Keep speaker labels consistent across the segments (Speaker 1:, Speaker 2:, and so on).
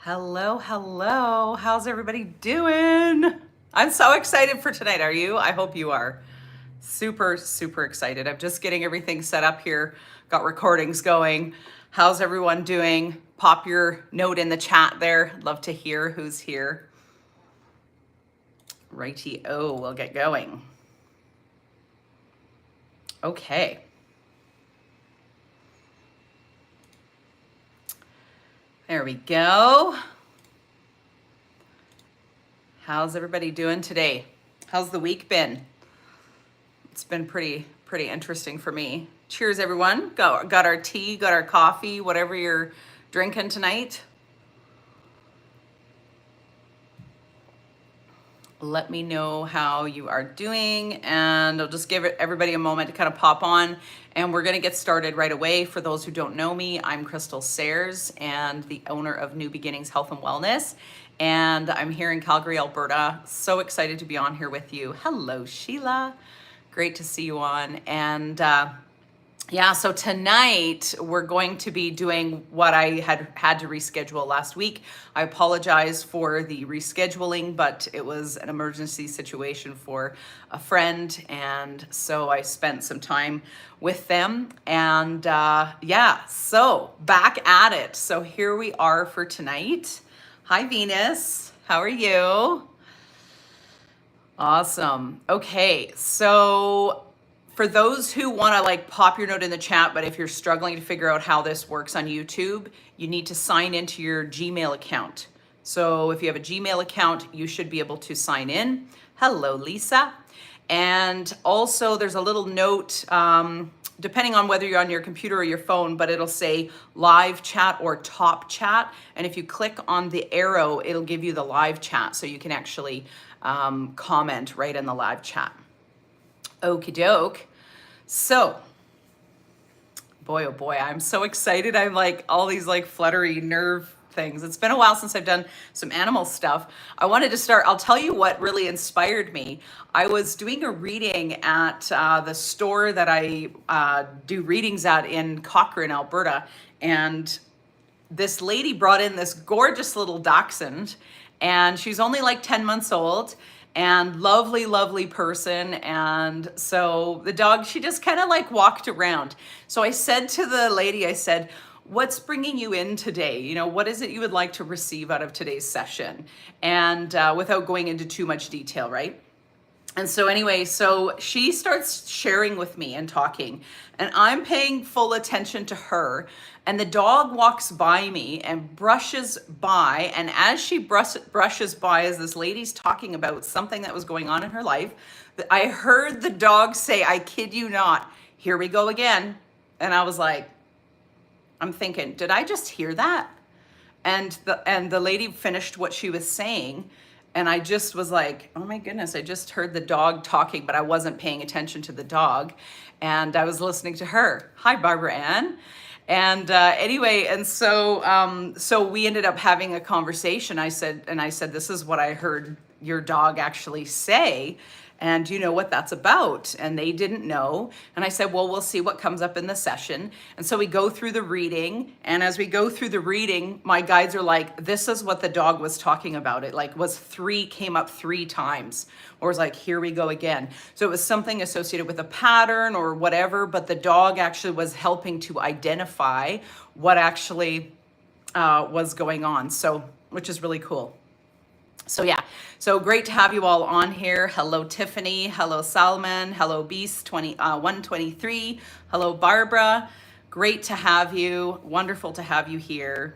Speaker 1: Hello, hello. How's everybody doing? I'm so excited for tonight. Are you? I hope you are. Super, super excited. I'm just getting everything set up here, got recordings going. How's everyone doing? Pop your note in the chat there. Love to hear who's here. Righty-o, we'll get going. Okay. There we go. How's everybody doing today? How's the week been? It's been pretty interesting for me. Cheers, everyone. Got our tea, got our coffee, whatever you're drinking tonight. Let me know how you are doing, and I'll just give everybody a moment to kind of pop on, and we're going to get started right away. For those who don't know me, I'm Crystal Sayers and the owner of New Beginnings Health and Wellness, and I'm here in Calgary, Alberta. So excited to be on here with you. Hello, Sheila. Great to see you on. And yeah, so tonight we're going to be doing what I had to reschedule last week. I apologize for the rescheduling, but it was an emergency situation for a friend, and so I spent some time with them. And yeah, so back at it. So here we are for tonight. Hi, Venus. How are you? Awesome. Okay, so for those who want to like pop your note in the chat, but if you're struggling to figure out how this works on YouTube, you need to sign into your Gmail account. So if you have a Gmail account, you should be able to sign in. Hello, Lisa. And also there's a little note, depending on whether you're on your computer or your phone, but it'll say live chat or top chat. And if you click on the arrow, it'll give you the live chat, so you can actually comment right in the live chat. Okie doke. So, boy, oh boy, I'm so excited. I'm like all these like fluttery nerve things. It's been a while since I've done some animal stuff. I wanted to start, I'll tell you what really inspired me. I was doing a reading at the store that I do readings at in Cochrane, Alberta. And this lady brought in this gorgeous little dachshund, and she's only like 10 months old. And lovely, lovely person. And so the dog, she just kind of like walked around. So I said to the lady, I said, what's bringing you in today? You know, what is it you would like to receive out of today's session? And without going into too much detail, right? And so anyway, so she starts sharing with me and talking, and I'm paying full attention to her. And the dog walks by me and brushes by. And as she brushes by, as this lady's talking about something that was going on in her life, I heard the dog say, I kid you not, here we go again. And I was like, I'm thinking, did I just hear that? And the lady finished what she was saying. And I just was like, oh my goodness, I just heard the dog talking, but I wasn't paying attention to the dog. And I was listening to her. Hi, Barbara Ann. And anyway, and so so we ended up having a conversation. I said, this is what I heard your dog actually say. And do you know what that's about? And they didn't know. And I said, well, we'll see what comes up in the session. And so we go through the reading. And as we go through the reading, my guides are like, this is what the dog was talking about. It like came up 3 times, or was like, here we go again. So it was something associated with a pattern or whatever, but the dog actually was helping to identify what actually was going on. So, which is really cool. So yeah, so great to have you all on here. Hello, Tiffany. Hello, Salman. Hello, Beast 123. Hello, Barbara. Great to have you. Wonderful to have you here.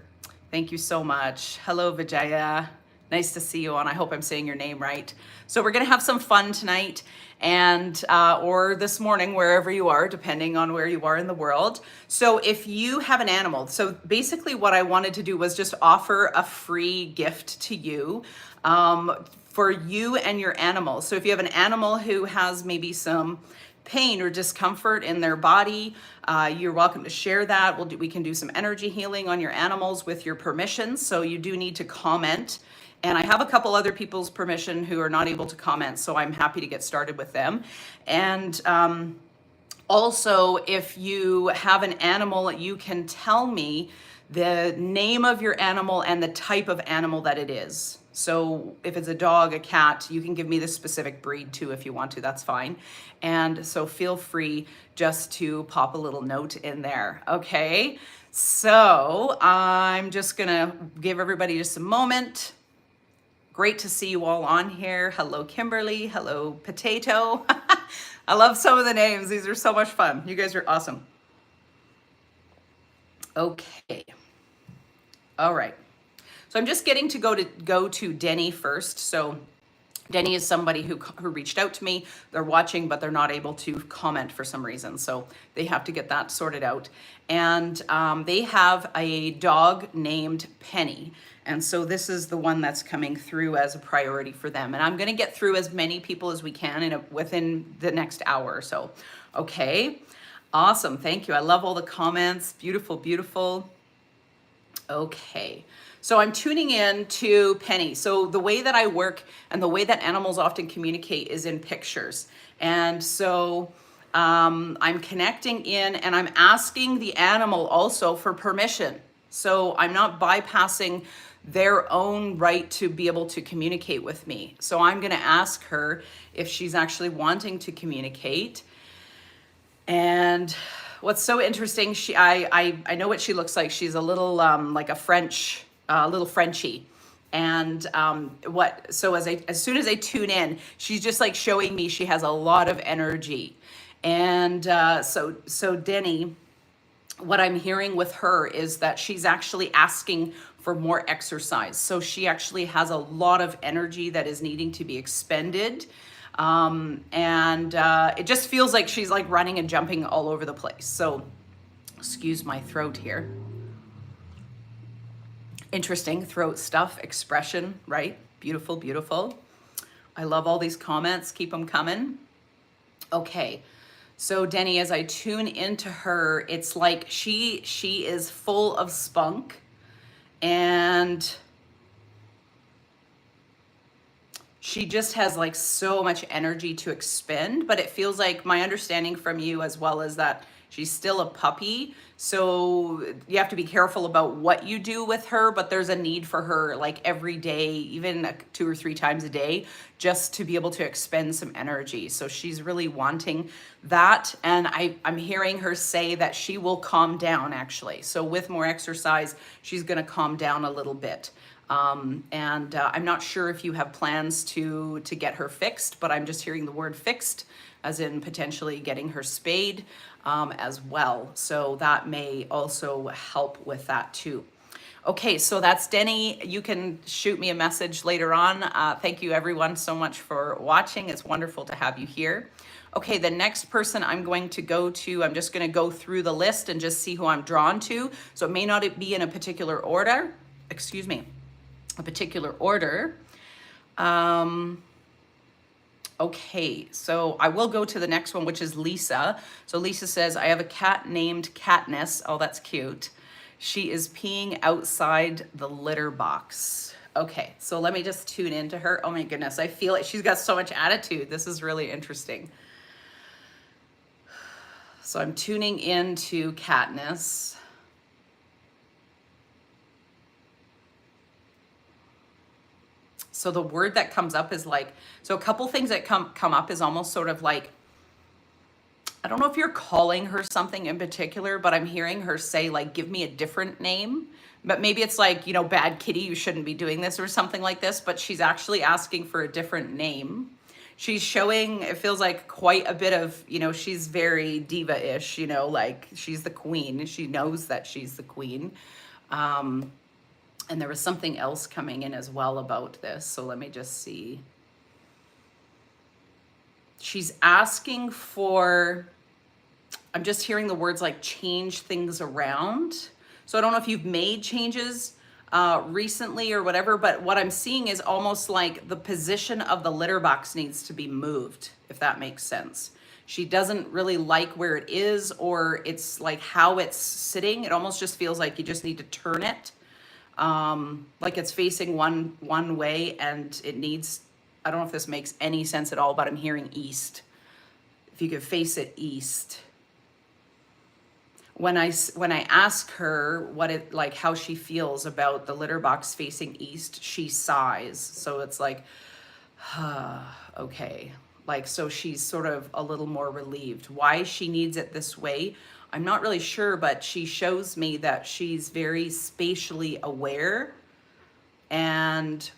Speaker 1: Thank you so much. Hello, Vijaya. Nice to see you on. I hope I'm saying your name right. So we're going to have some fun tonight, and or this morning, wherever you are, depending on where you are in the world. So if you have an animal, so basically what I wanted to do was just offer a free gift to you for you and your animal. So if you have an animal who has maybe some pain or discomfort in their body, you're welcome to share that. We can do some energy healing on your animals with your permission. So you do need to comment. And I have a couple other people's permission who are not able to comment, so I'm happy to get started with them. And also, if you have an animal, you can tell me the name of your animal and the type of animal that it is. So if it's a dog, a cat, you can give me the specific breed too if you want to, that's fine. And so feel free just to pop a little note in there, okay? So I'm just gonna give everybody just a moment. Great to see you all on here. Hello, Kimberly. Hello, Potato. I love some of the names. These are so much fun. You guys are awesome. Okay. All right. So I'm just getting to go to Denny first. So Denny is somebody who reached out to me. They're watching, but they're not able to comment for some reason. So they have to get that sorted out. And they have a dog named Penny. And so this is the one that's coming through as a priority for them. And I'm going to get through as many people as we can within the next hour or so. Okay. Awesome. Thank you. I love all the comments. Beautiful, beautiful. Okay. So I'm tuning in to Penny. So the way that I work and the way that animals often communicate is in pictures. And so I'm connecting in and I'm asking the animal also for permission. So I'm not bypassing their own right to be able to communicate with me. So I'm going to ask her if she's actually wanting to communicate. And what's so interesting, I know what she looks like. She's a little like a French, little Frenchie. And so as soon as I tune in, she's just like showing me she has a lot of energy. And so Denny, what I'm hearing with her is that she's actually asking for more exercise. So she actually has a lot of energy that is needing to be expended. It just feels like she's like running and jumping all over the place. So excuse my throat here. Interesting throat stuff, expression, right? Beautiful, beautiful. I love all these comments. Keep them coming. Okay. So Denny, as I tune into her, it's like she is full of spunk and she just has like so much energy to expend, but it feels like my understanding from you as well is that she's still a puppy. So you have to be careful about what you do with her, but there's a need for her like every day, even 2 or 3 times a day, just to be able to expend some energy. So she's really wanting that. And I'm hearing her say that she will calm down actually. So with more exercise, she's gonna calm down a little bit. I'm not sure if you have plans to get her fixed, but I'm just hearing the word fixed as in potentially getting her spayed as well. So that may also help with that too. Okay, so that's Denny. You can shoot me a message later on. Thank you everyone so much for watching. It's wonderful to have you here. Okay, the next person I'm going to go to, I'm just going to go through the list and just see who I'm drawn to. So it may not be in a particular order. Excuse me. A particular order. Okay, so I will go to the next one, which is Lisa. So Lisa says, I have a cat named Katniss. Oh, that's cute. She is peeing outside the litter box. Okay, so let me just tune into her. Oh my goodness, I feel like she's got so much attitude. This is really interesting. So I'm tuning into Katniss. So the word that comes up is like, so a couple things that come up is almost sort of like, I don't know if you're calling her something in particular, but I'm hearing her say like, give me a different name. But maybe it's like, you know, bad kitty, you shouldn't be doing this or something like this, but she's actually asking for a different name. She's showing, it feels like quite a bit of, you know, she's very diva-ish, you know, like she's the queen. She knows that she's the queen. And there was something else coming in as well about this. So let me just see. She's asking for, I'm just hearing the words like change things around. So I don't know if you've made changes recently or whatever, but what I'm seeing is almost like the position of the litter box needs to be moved, if that makes sense. She doesn't really like where it is, or it's like how it's sitting. It almost just feels like you just need to turn it. Like it's facing one way and it needs, I don't know if this makes any sense at all, but I'm hearing east. If you could face it east. when I ask her what it like how she feels about the litter box facing east, she sighs. So it's like, okay. Like, so she's sort of a little more relieved. Why she needs it this way, I'm not really sure, but she shows me that she's very spatially aware and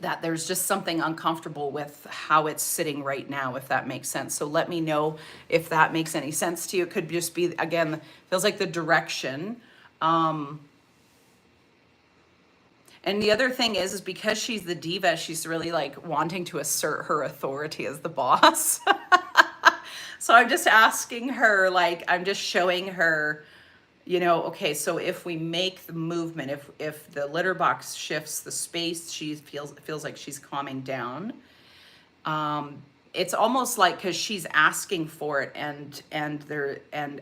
Speaker 1: that there's just something uncomfortable with how it's sitting right now, if that makes sense. So let me know if that makes any sense to you. It could just be, again, feels like the direction. And the other thing is because she's the diva, she's really like wanting to assert her authority as the boss. So I'm just asking her, like, I'm just showing her, you know, okay, so if we make the movement, if the litter box shifts the space, she feels like she's calming down. It's almost like because she's asking for it, and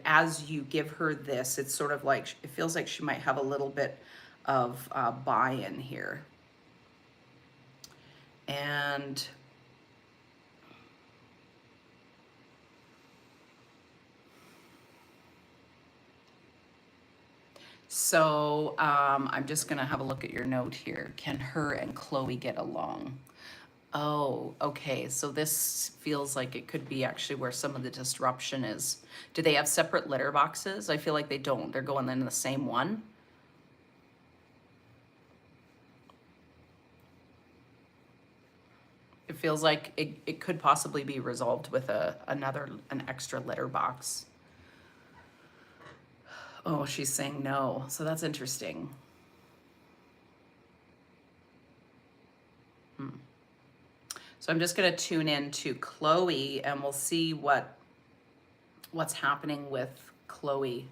Speaker 1: as you give her this, it's sort of like it feels like she might have a little bit of buy-in here. And so I'm just gonna have a look at your note here. Can her and Chloe get along? Oh, okay. So this feels like it could be actually where some of the disruption is. Do they have separate litter boxes? I feel like they don't. They're going in the same one. It feels like it could possibly be resolved with an extra litter box. Oh, she's saying no. So that's interesting. So I'm just going to tune in to Chloe and we'll see what's happening with Chloe.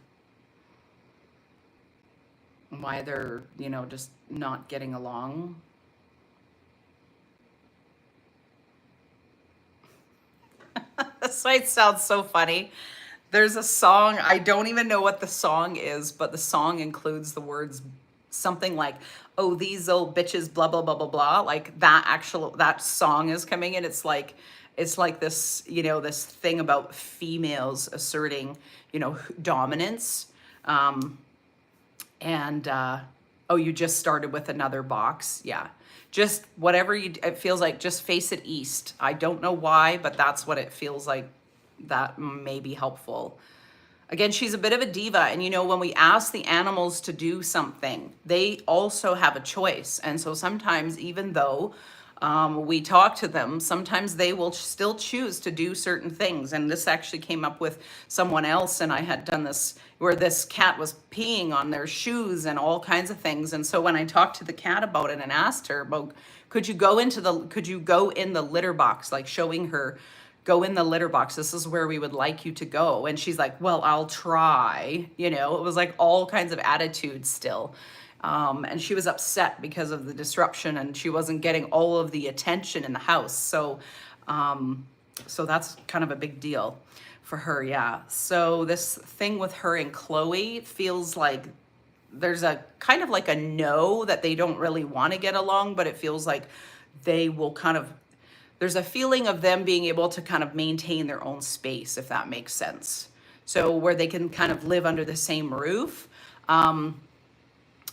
Speaker 1: Why they're, you know, just not getting along. This might sound so funny. There's a song, I don't even know what the song is, but the song includes the words something like, oh, these old bitches, blah, blah, blah, blah, blah. Like that song is coming in. It's like this, you know, this thing about females asserting, you know, dominance. Oh, you just started with another box. Yeah. Just whatever it feels like, just face it east. I don't know why, but that's what it feels like. That may be helpful. Again, she's a bit of a diva. And you know, when we ask the animals to do something, they also have a choice. And so sometimes, even though we talk to them, sometimes they will still choose to do certain things. And this actually came up with someone else, and I had done this where this cat was peeing on their shoes and all kinds of things. And so when I talked to the cat about it and asked her about, could you go in the litter box, like showing her, go in the litter box, this is where we would like you to go. And she's like, well, I'll try. You know, it was like all kinds of attitudes still. And she was upset because of the disruption and she wasn't getting all of the attention in the house. So that's kind of a big deal for her, yeah. So this thing with her and Chloe feels like there's a kind of like a no, that they don't really want to get along, but it feels like they will kind of, there's a feeling of them being able to kind of maintain their own space, if that makes sense. So where they can kind of live under the same roof. And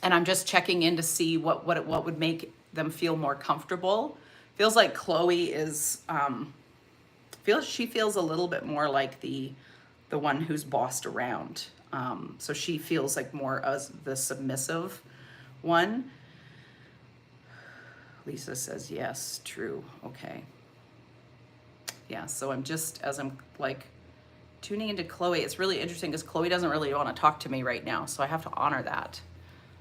Speaker 1: I'm just checking in to see what would make them feel more comfortable. Feels like Chloe is, she feels a little bit more like the one who's bossed around. So she feels like more as the submissive one. Lisa says, yes, true. Okay. Yeah, so I'm just, as I'm like tuning into Chloe, it's really interesting because Chloe doesn't really want to talk to me right now. So I have to honor that.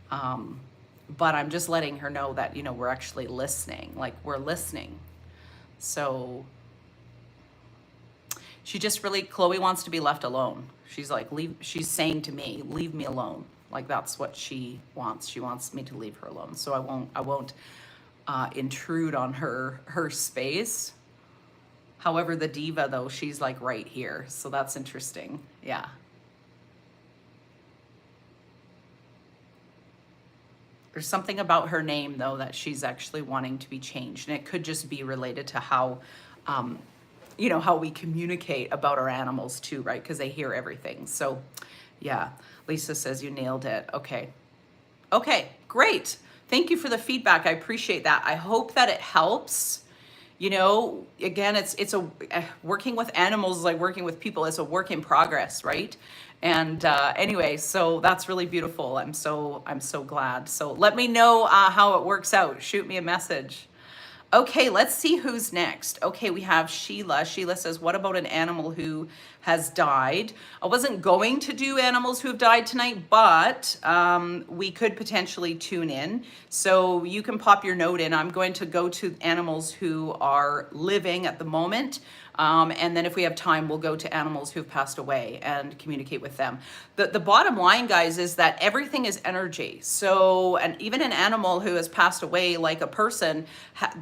Speaker 1: But I'm just letting her know that, you know, we're actually listening, like we're listening. So she just really, Chloe wants to be left alone. She's like, she's saying to me, leave me alone. Like that's what she wants. She wants me to leave her alone. So I won't intrude on her space. However, the diva though, she's like right here. So that's interesting. Yeah. There's something about her name though that she's actually wanting to be changed. And it could just be related to how, you know, how we communicate about our animals too, right? Because they hear everything. So Yeah. Lisa says you nailed it. Okay. Okay, great. Thank you for the feedback. I appreciate that. I hope that it helps. You know, again, it's a working with animals is like working with people. It's a work in progress, right? And anyway, so that's really beautiful. I'm so glad. So let me know how it works out. Shoot me a message. Okay, let's see who's next. Okay, we have Sheila. Sheila says, what about an animal who has died? I wasn't going to do animals who have died tonight, but we could potentially tune in. So you can pop your note in. I'm going to go to animals who are living at the moment. And then if we have time, we'll go to animals who've passed away and communicate with them. The bottom line, guys, is that everything is energy. So, and even an animal who has passed away, like a person,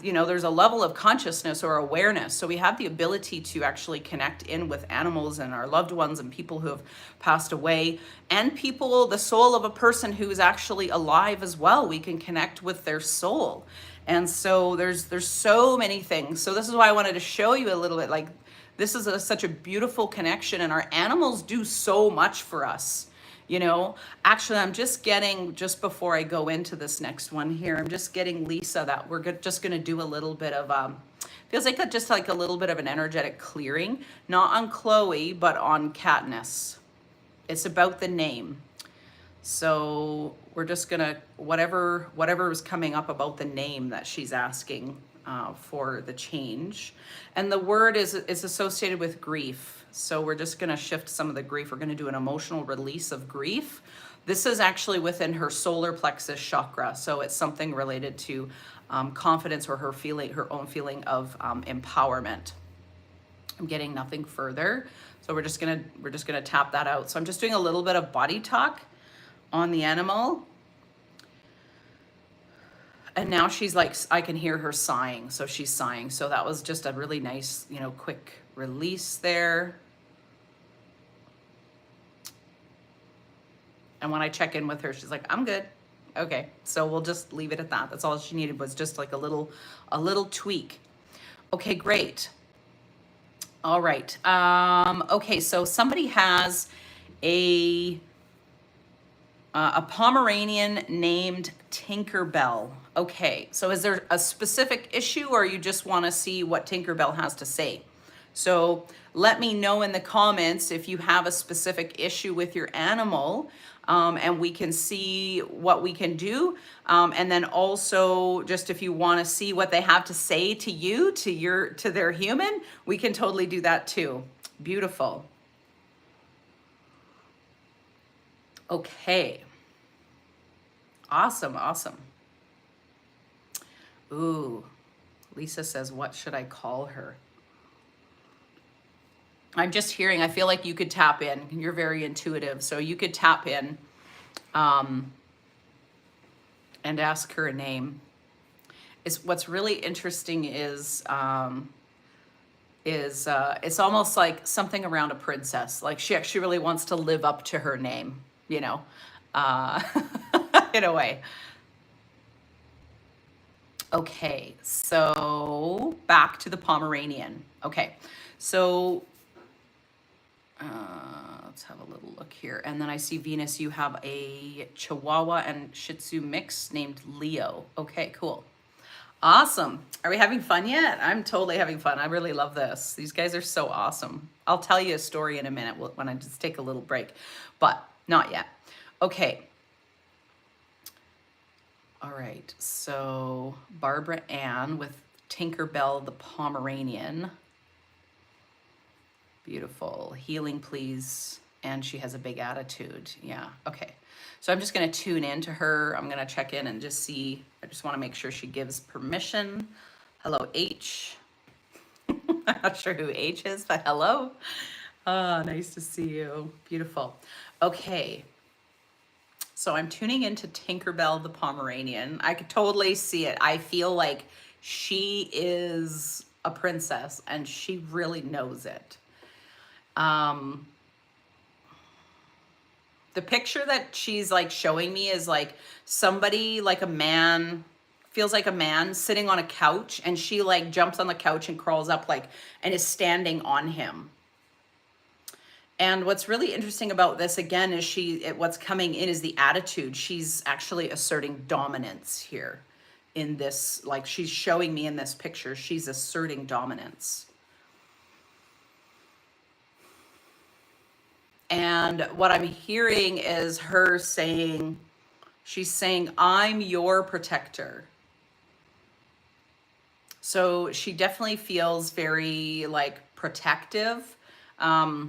Speaker 1: you know, there's a level of consciousness or awareness. So we have the ability to actually connect in with animals and our loved ones and people who have passed away, and people, the soul of a person who is actually alive as well. We can connect with their soul. And so there's so many things. So this is why I wanted to show you a little bit, like this is such a beautiful connection, and our animals do so much for us. You know, actually, I'm just getting, just before I go into this next one here, I'm just getting Lisa that we're just going to do a little bit of, feels like just like a little bit of an energetic clearing, not on Chloe, but on Katniss. It's about the name. So we're just gonna, whatever is coming up about the name that she's asking for the change. And the word is associated with grief. So we're just gonna shift some of the grief. We're gonna do an emotional release of grief. This is actually within her solar plexus chakra. So it's something related to confidence or her own feeling of empowerment. I'm getting nothing further. So we're just gonna tap that out. So I'm just doing a little bit of body talk on the animal. And now she's like, I can hear her sighing. So she's sighing. So that was just a really nice, you know, quick release there. And when I check in with her, she's like, I'm good. Okay. So we'll just leave it at that. That's all she needed, was just like a little tweak. Okay, great. All right. Okay. So somebody has a Pomeranian named Tinkerbell. Okay, so is there a specific issue, or you just want to see what Tinkerbell has to say? So let me know in the comments if you have a specific issue with your animal, and we can see what we can do. And then also, just if you want to see what they have to say to you, to their human, we can totally do that too. Beautiful. Okay. Awesome, awesome. Ooh, Lisa says, what should I call her? I'm just hearing, I feel like you could tap in. You're very intuitive, so you could tap in and ask her a name. What's really interesting is it's almost like something around a princess. Like she actually really wants to live up to her name, you know, in a way. Okay, so back to the Pomeranian. Okay, so let's have a little look here. And then I see, Venus, you have a Chihuahua and Shih Tzu mix named Leo. Okay, cool. Awesome. Are we having fun yet? I'm totally having fun. I really love this. These guys are so awesome. I'll tell you a story in a minute when I just take a little break, but not yet. Okay. All right, so Barbara Ann with Tinkerbell the Pomeranian. Beautiful. Healing, please. And she has a big attitude. Yeah, okay. So I'm just going to tune in to her. I'm going to check in and just see. I just want to make sure she gives permission. Hello, H. I'm not sure who H is, but hello. Nice to see you. Beautiful. Okay. So I'm tuning into Tinkerbell the Pomeranian. I could totally see it. I feel like she is a princess and she really knows it. The picture that she's like showing me is like somebody, like a man, feels like a man sitting on a couch, and she like jumps on the couch and crawls up like and is standing on him. And what's really interesting about this again is what's coming in is the attitude. She's actually asserting dominance here in this, like she's showing me in this picture, she's asserting dominance. And what I'm hearing is her saying, she's saying, I'm your protector. So she definitely feels very like protective. But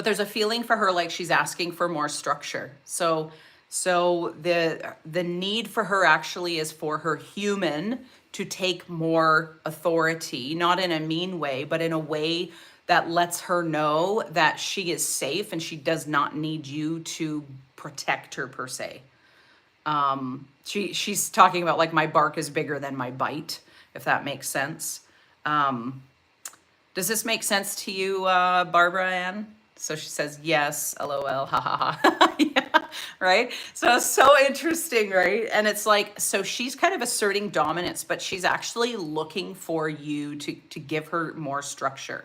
Speaker 1: there's a feeling for her like she's asking for more structure. So the need for her actually is for her human to take more authority, not in a mean way, but in a way that lets her know that she is safe and she does not need you to protect her per se. She's talking about like my bark is bigger than my bite, if that makes sense. Does this make sense to you, Barbara Ann? So she says, yes, LOL, ha ha ha. Yeah, right? So it's so interesting, right? And it's like, so she's kind of asserting dominance, but she's actually looking for you to give her more structure.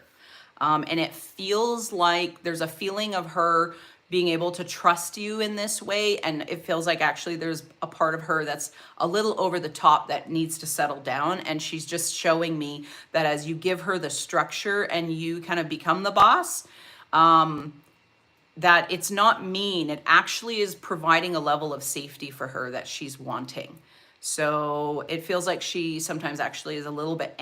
Speaker 1: And it feels like there's a feeling of her being able to trust you in this way. And it feels like actually there's a part of her that's a little over the top that needs to settle down. And she's just showing me that as you give her the structure and you kind of become the boss, that it's not mean. It actually is providing a level of safety for her that she's wanting. So it feels like she sometimes actually is a little bit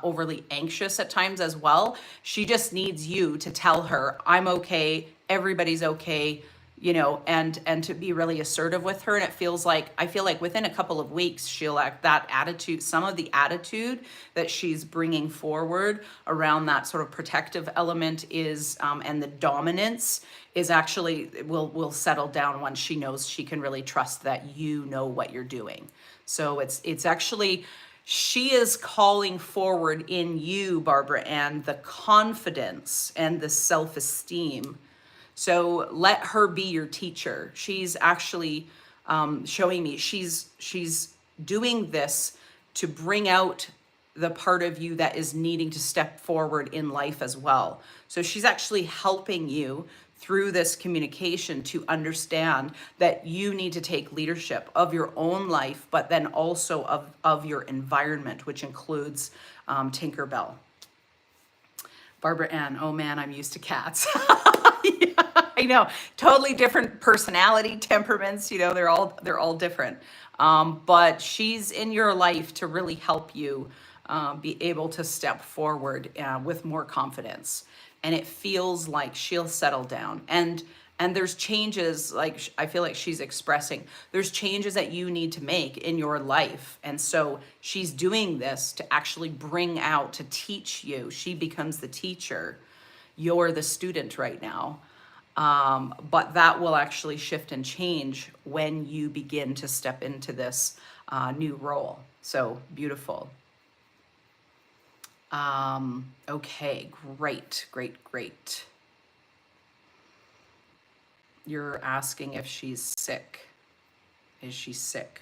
Speaker 1: overly anxious at times as well. She just needs you to tell her, I'm okay, everybody's okay, you know, and to be really assertive with her. And it feels like, I feel like within a couple of weeks, she'll act that attitude, some of the attitude that she's bringing forward around that sort of protective element is, and the dominance is actually, will settle down once she knows she can really trust that you know what you're doing. So it's actually, she is calling forward in you, Barbara Ann, the confidence and the self-esteem. So let her be your teacher. She's actually showing me she's doing this to bring out the part of you that is needing to step forward in life as well. So she's actually helping you through this communication to understand that you need to take leadership of your own life, but then also of your environment, which includes Tinkerbell. Barbara Ann, oh man, I'm used to cats. Yeah, I know, totally different personality, temperaments, you know, they're all different. But she's in your life to really help you be able to step forward with more confidence. And it feels like she'll settle down. And there's changes, like I feel like she's expressing, there's changes that you need to make in your life. And so she's doing this to actually bring out, to teach you. She becomes the teacher. You're the student right now. But that will actually shift and change when you begin to step into this new role. So beautiful. Okay, great. You're asking if she's sick. Is she sick?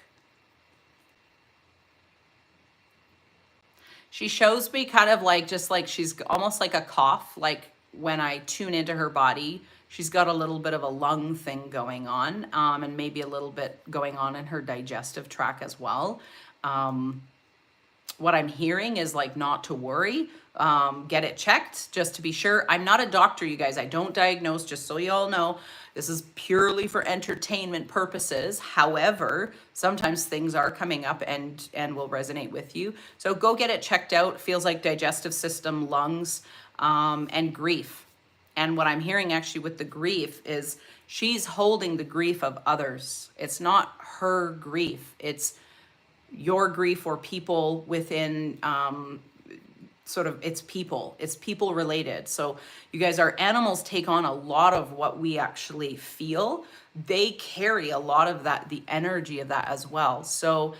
Speaker 1: She shows me kind of like, just like she's almost like a cough, like when I tune into her body, she's got a little bit of a lung thing going on, and maybe a little bit going on in her digestive tract as well. What I'm hearing is like not to worry, get it checked just to be sure. I'm not a doctor, you guys. I don't diagnose, just so you all know. This is purely for entertainment purposes. However, sometimes things are coming up and will resonate with you. So go get it checked out. Feels like digestive system, lungs, and grief. And what I'm hearing actually with the grief is she's holding the grief of others. It's not her grief. It's your grief or people within it's people related. So you guys, our animals take on a lot of what we actually feel. They carry a lot of that, the energy of that as well. So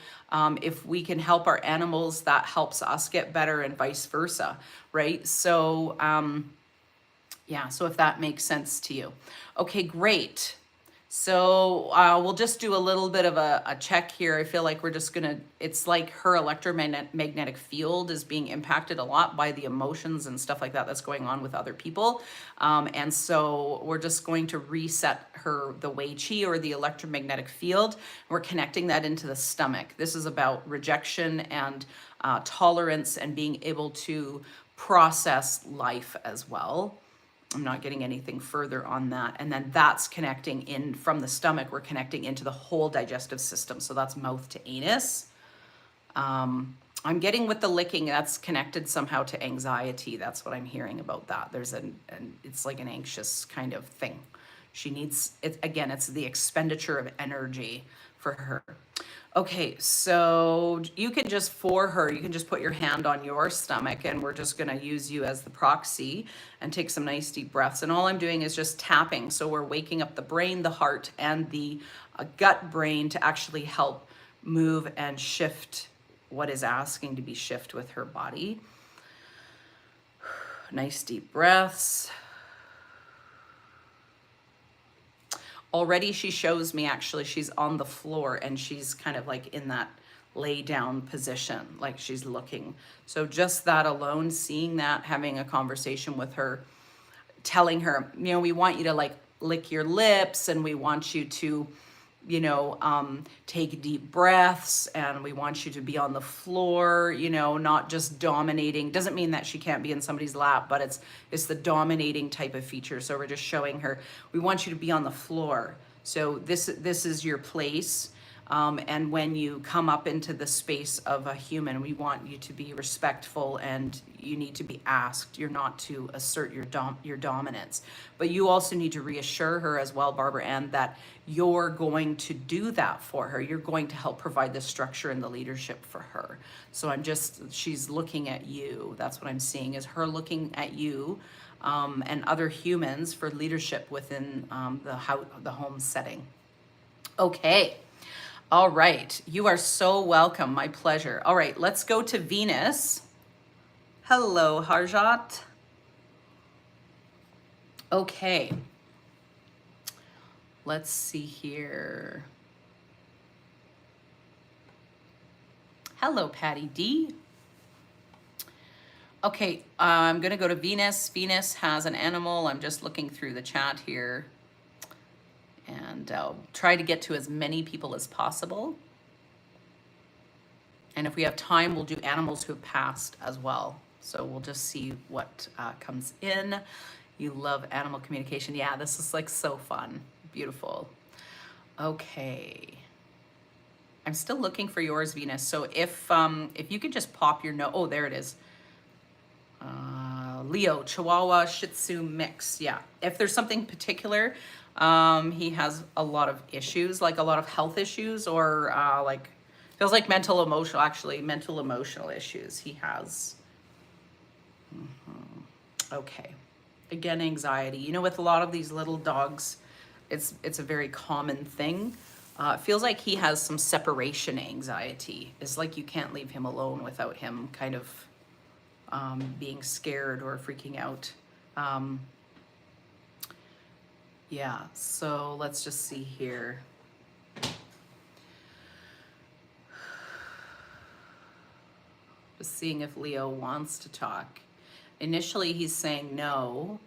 Speaker 1: if we can help our animals, that helps us get better and vice versa, right? So yeah, so if that makes sense to you. Okay, great. So we'll just do a little bit of a check here. I feel like we're just gonna, it's like her electromagnetic field is being impacted a lot by the emotions and stuff like that that's going on with other people. And so we're just going to reset her, the Wei Qi or the electromagnetic field. We're connecting that into the stomach. This is about rejection and tolerance and being able to process life as well. I'm not getting anything further on that. And then that's connecting in from the stomach, we're connecting into the whole digestive system. So that's mouth to anus. I'm getting with the licking, that's connected somehow to anxiety. That's what I'm hearing about that. There's it's like an anxious kind of thing. She needs, it, again, it's the expenditure of energy for her. Okay, so you can just, for her, you can just put your hand on your stomach and we're just gonna use you as the proxy and take some nice deep breaths. And all I'm doing is just tapping. So we're waking up the brain, the heart, and the gut brain to actually help move and shift what is asking to be shift with her body. Nice deep breaths. Already she shows me actually she's on the floor and she's kind of like in that lay down position, like she's looking. So just that alone, seeing that, having a conversation with her, telling her, you know, we want you to like lick your lips and we want you to, you know, take deep breaths and we want you to be on the floor, you know, not just dominating. Doesn't mean that she can't be in somebody's lap, but it's the dominating type of feature. So we're just showing her, we want you to be on the floor. So this is your place. And when you come up into the space of a human, we want you to be respectful and you need to be asked. You're not to assert your dominance. But you also need to reassure her as well, Barbara Ann, that you're going to do that for her. You're going to help provide the structure and the leadership for her. So she's looking at you. That's what I'm seeing, is her looking at you and other humans for leadership within the home setting. Okay. All right, you are so welcome, my pleasure. All right, let's go to Venus. Hello, Harjat. Okay, let's see here. Hello, Patty D. Okay, I'm gonna go to Venus. Venus has an animal. I'm just looking through the chat here. And I'll try to get to as many people as possible. And if we have time, we'll do animals who have passed as well. So we'll just see what comes in. You love animal communication. Yeah, this is like so fun. Beautiful. Okay. I'm still looking for yours, Venus. So if you could just pop your note. Oh, there it is. Leo, Chihuahua, Shih Tzu mix. Yeah. If there's something particular, he has a lot of issues, like a lot of health issues, or like feels like mental emotional issues he has. Okay. Again, anxiety. You know, with a lot of these little dogs, it's a very common thing. It feels like he has some separation anxiety. It's like you can't leave him alone without him kind of being scared or freaking out. Yeah, so let's just see here. Just seeing if Leo wants to talk. Initially, he's saying no.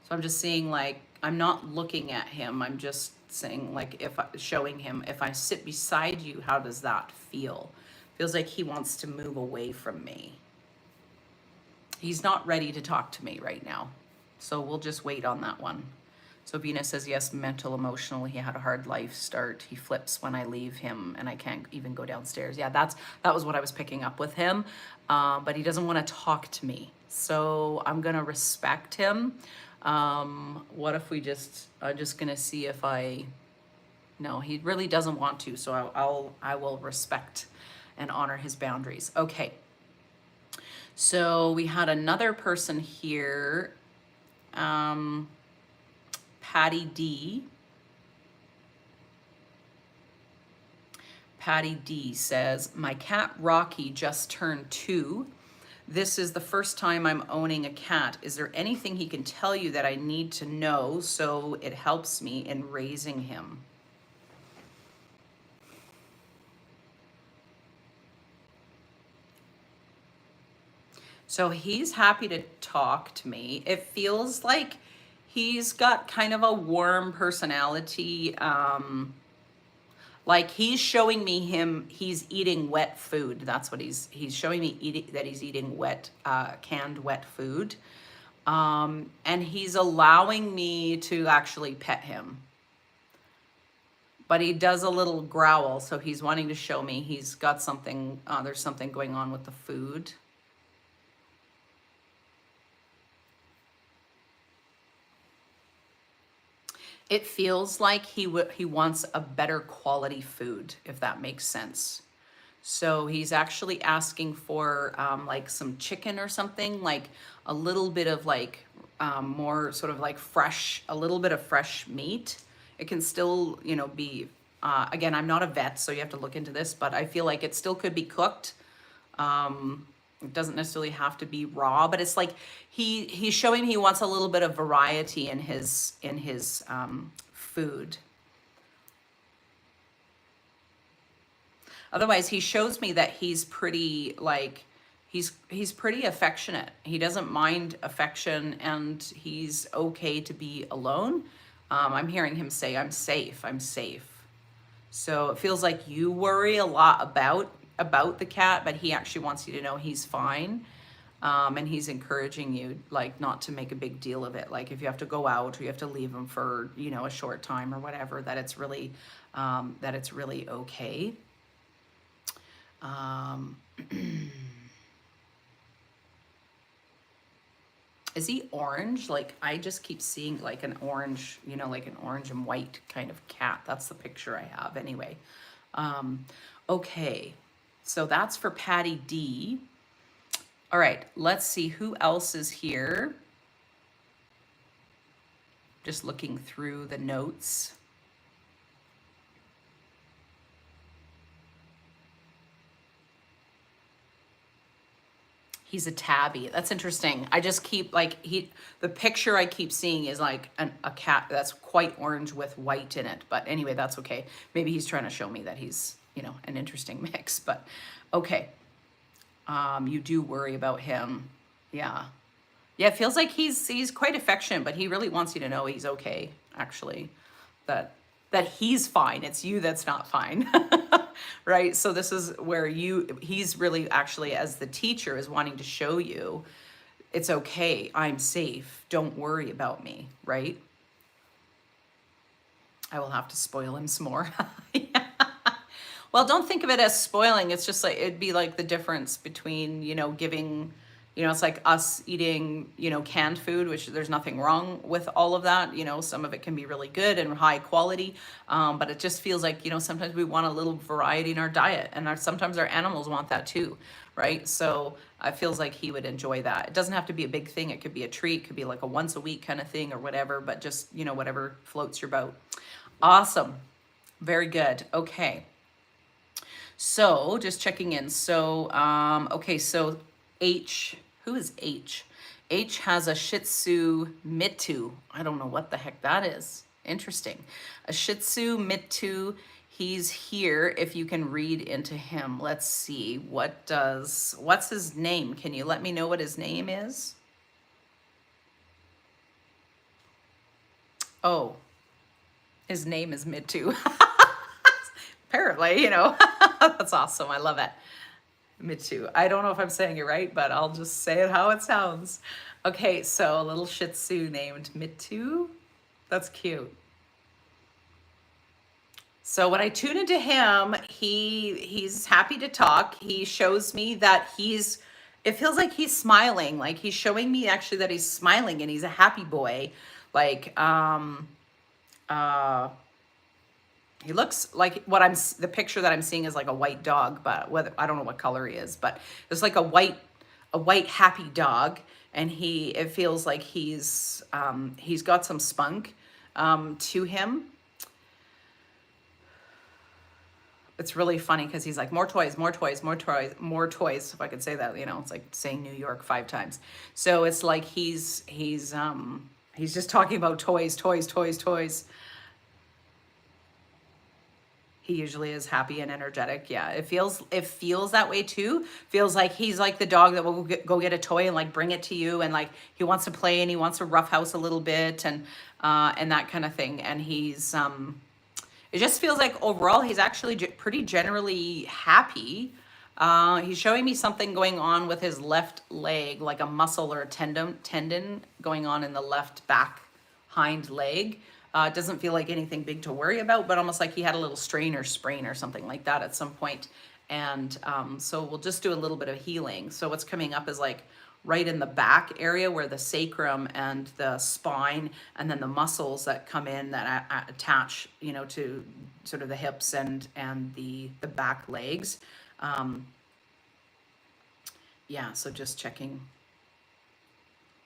Speaker 1: So I'm just seeing, like, I'm not looking at him. I'm just saying, like, showing him, if I sit beside you, how does that feel? Feels like he wants to move away from me. He's not ready to talk to me right now. So we'll just wait on that one. So Venus says, yes, mental, emotional. He had a hard life start. He flips when I leave him and I can't even go downstairs. Yeah, that was what I was picking up with him. But he doesn't want to talk to me. So I'm going to respect him. What if I'm just going to see if no, he really doesn't want to. So I will respect and honor his boundaries. Okay. So we had another person here. Patty D. Patty D says, my cat Rocky just turned 2. This is the first time I'm owning a cat. Is there anything he can tell you that I need to know so it helps me in raising him? So he's happy to talk to me. It feels like he's got kind of a warm personality. Like he's showing me he's eating wet food. That's what he's showing me eating, that he's eating wet, canned wet food. And he's allowing me to actually pet him. But he does a little growl, so he's wanting to show me he's got something, there's something going on with the food. It feels like he wants a better quality food, if that makes sense. So he's actually asking for like some chicken or something, like a little bit of like more sort of like fresh, a little bit of fresh meat. It can still, you know, be, again, I'm not a vet, so you have to look into this, but I feel like it still could be cooked. It doesn't necessarily have to be raw, but it's like he's showing he wants a little bit of variety in his food. Otherwise, he shows me that he's pretty like he's pretty affectionate. He doesn't mind affection, and he's okay to be alone. I'm hearing him say, "I'm safe. I'm safe." So it feels like you worry a lot about the cat, but he actually wants you to know he's fine. And he's encouraging you like not to make a big deal of it. Like if you have to go out or you have to leave him for, you know, a short time or whatever, that it's really okay. Um, is he orange? Like I just keep seeing like an orange, you know, like an orange and white kind of cat. That's the picture I have anyway. Okay, so that's for Patty D. All right, let's see who else is here. Just looking through the notes. He's a tabby. That's interesting. I just keep like the picture I keep seeing is like a cat that's quite orange with white in it. But anyway, that's okay. Maybe he's trying to show me that he's, you know, an interesting mix. But okay. You do worry about him. Yeah. Yeah, it feels like he's quite affectionate, but he really wants you to know he's okay, actually. That he's fine. It's you that's not fine. Right? So this is where he's really actually, as the teacher, is wanting to show you it's okay. I'm safe. Don't worry about me, right? I will have to spoil him some more. Yeah. Well, don't think of it as spoiling. It's just like it'd be like the difference between, you know, giving, you know, it's like us eating, you know, canned food, which there's nothing wrong with all of that. You know, some of it can be really good and high quality, but it just feels like, you know, sometimes we want a little variety in our diet, and sometimes our animals want that too, right? So it feels like he would enjoy that. It doesn't have to be a big thing. It could be a treat. It could be like a once a week kind of thing or whatever, but just, you know, whatever floats your boat. Awesome. Very good. Okay. So just checking in. So, okay, so H, who is H? H has a Shih Tzu Mitu. I don't know what the heck that is. Interesting. A Shih Tzu Mitu. He's here if you can read into him. Let's see. What's his name? Can you let me know what his name is? Oh, his name is Mitu. Apparently, you know, that's awesome. I love it. Mitu. I don't know if I'm saying it right, but I'll just say it how it sounds. Okay, so a little Shih Tzu named Mitu. That's cute. So when I tune into him, he's happy to talk. He shows me that it feels like he's smiling. Like he's showing me actually that he's smiling and he's a happy boy. Like, he looks like the picture that I'm seeing is like a white dog, but whether I don't know what color he is, but it's like a white happy dog, and it feels like he's got some spunk to him. It's really funny because he's like, more toys, more toys, more toys, more toys. If I could say that, you know, it's like saying New York 5 times. So it's like he's just talking about toys, toys, toys, toys. He usually is happy and energetic. Yeah, it feels that way too. Feels like he's like the dog that will go get a toy and like bring it to you, and like he wants to play and he wants to roughhouse a little bit, and that kind of thing. And it just feels like overall he's actually pretty generally happy. He's showing me something going on with his left leg, like a muscle or a tendon going on in the left back hind leg. It doesn't feel like anything big to worry about, but almost like he had a little strain or sprain or something like that at some point. And so we'll just do a little bit of healing. So what's coming up is like right in the back area where the sacrum and the spine and then the muscles that come in that attach, you know, to sort of the hips and the back legs. Yeah, so just checking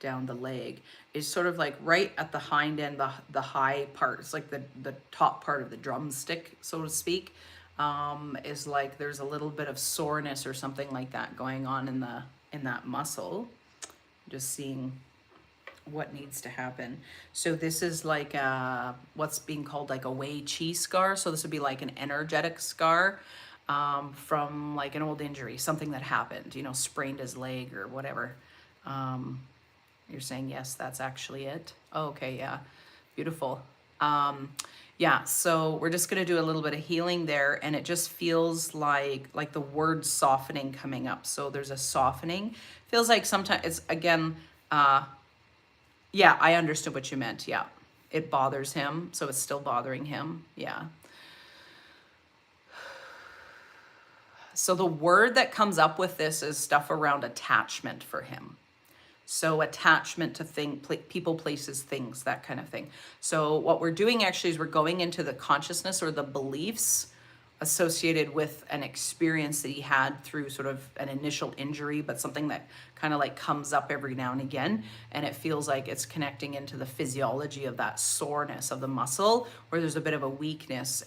Speaker 1: down the leg is sort of like right at the hind end, the high part. It's like the top part of the drumstick, so to speak. Is like there's a little bit of soreness or something like that going on in that muscle. Just seeing what needs to happen. So this is like what's being called like a Wei Qi scar. So this would be like an energetic scar from like an old injury, something that happened, you know, sprained his leg or whatever. You're saying, yes, that's actually it. Oh, okay, yeah, beautiful. Yeah, so we're just gonna do a little bit of healing there, and it just feels like the word softening coming up. So there's a softening. Feels like sometimes it's again, yeah, I understood what you meant. Yeah, it bothers him, so it's still bothering him. Yeah. So the word that comes up with this is stuff around attachment for him. So attachment to people, places, things, that kind of thing. So what we're doing actually is we're going into the consciousness or the beliefs associated with an experience that he had through sort of an initial injury, but something that kind of like comes up every now and again. And it feels like it's connecting into the physiology of that soreness of the muscle where there's a bit of a weakness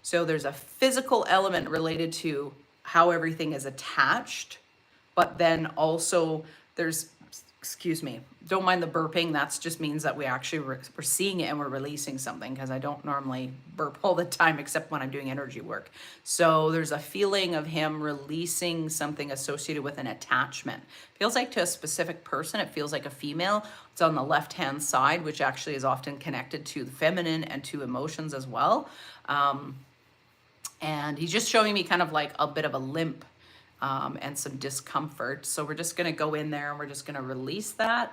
Speaker 1: so there's a physical element related to how everything is attached, but then also there's, excuse me, don't mind the burping. That just means that we actually we're seeing it and we're releasing something, because I don't normally burp all the time except when I'm doing energy work. So there's a feeling of him releasing something associated with an attachment. Feels like to a specific person. It feels like a female. It's on the left hand side, which actually is often connected to the feminine and to emotions as well. And he's just showing me kind of like a bit of a limp and some discomfort. So we're just going to go in there and we're just going to release that.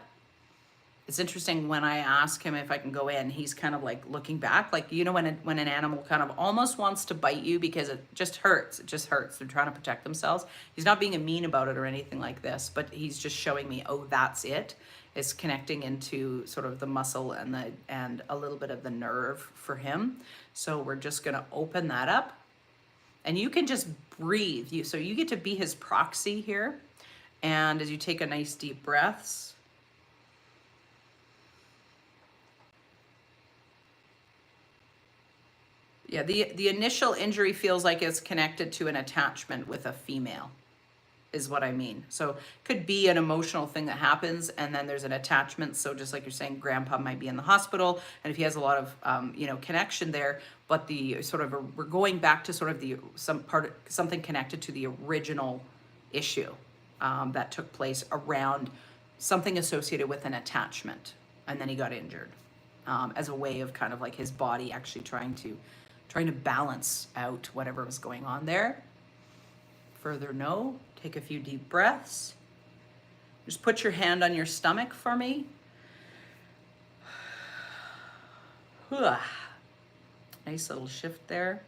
Speaker 1: It's interesting when I ask him if I can go in, he's kind of like looking back, like, you know, when an animal kind of almost wants to bite you because it just hurts. It just hurts. They're trying to protect themselves. He's not being mean about it or anything like this, but he's just showing me, oh, that's it. It's connecting into sort of the muscle and a little bit of the nerve for him. So we're just going to open that up. And you can just breathe. So you get to be his proxy here. And as you take a nice deep breaths, yeah, the initial injury feels like it's connected to an attachment with a female, is what I mean. So could be an emotional thing that happens, and then there's an attachment. So just like you're saying, grandpa might be in the hospital, and if he has a lot of connection there, but we're going back to sort of something connected to the original issue that took place around something associated with an attachment, and then he got injured as a way of kind of like his body actually trying to balance out whatever was going on there. Further no. Take a few deep breaths. Just put your hand on your stomach for me. Nice little shift there.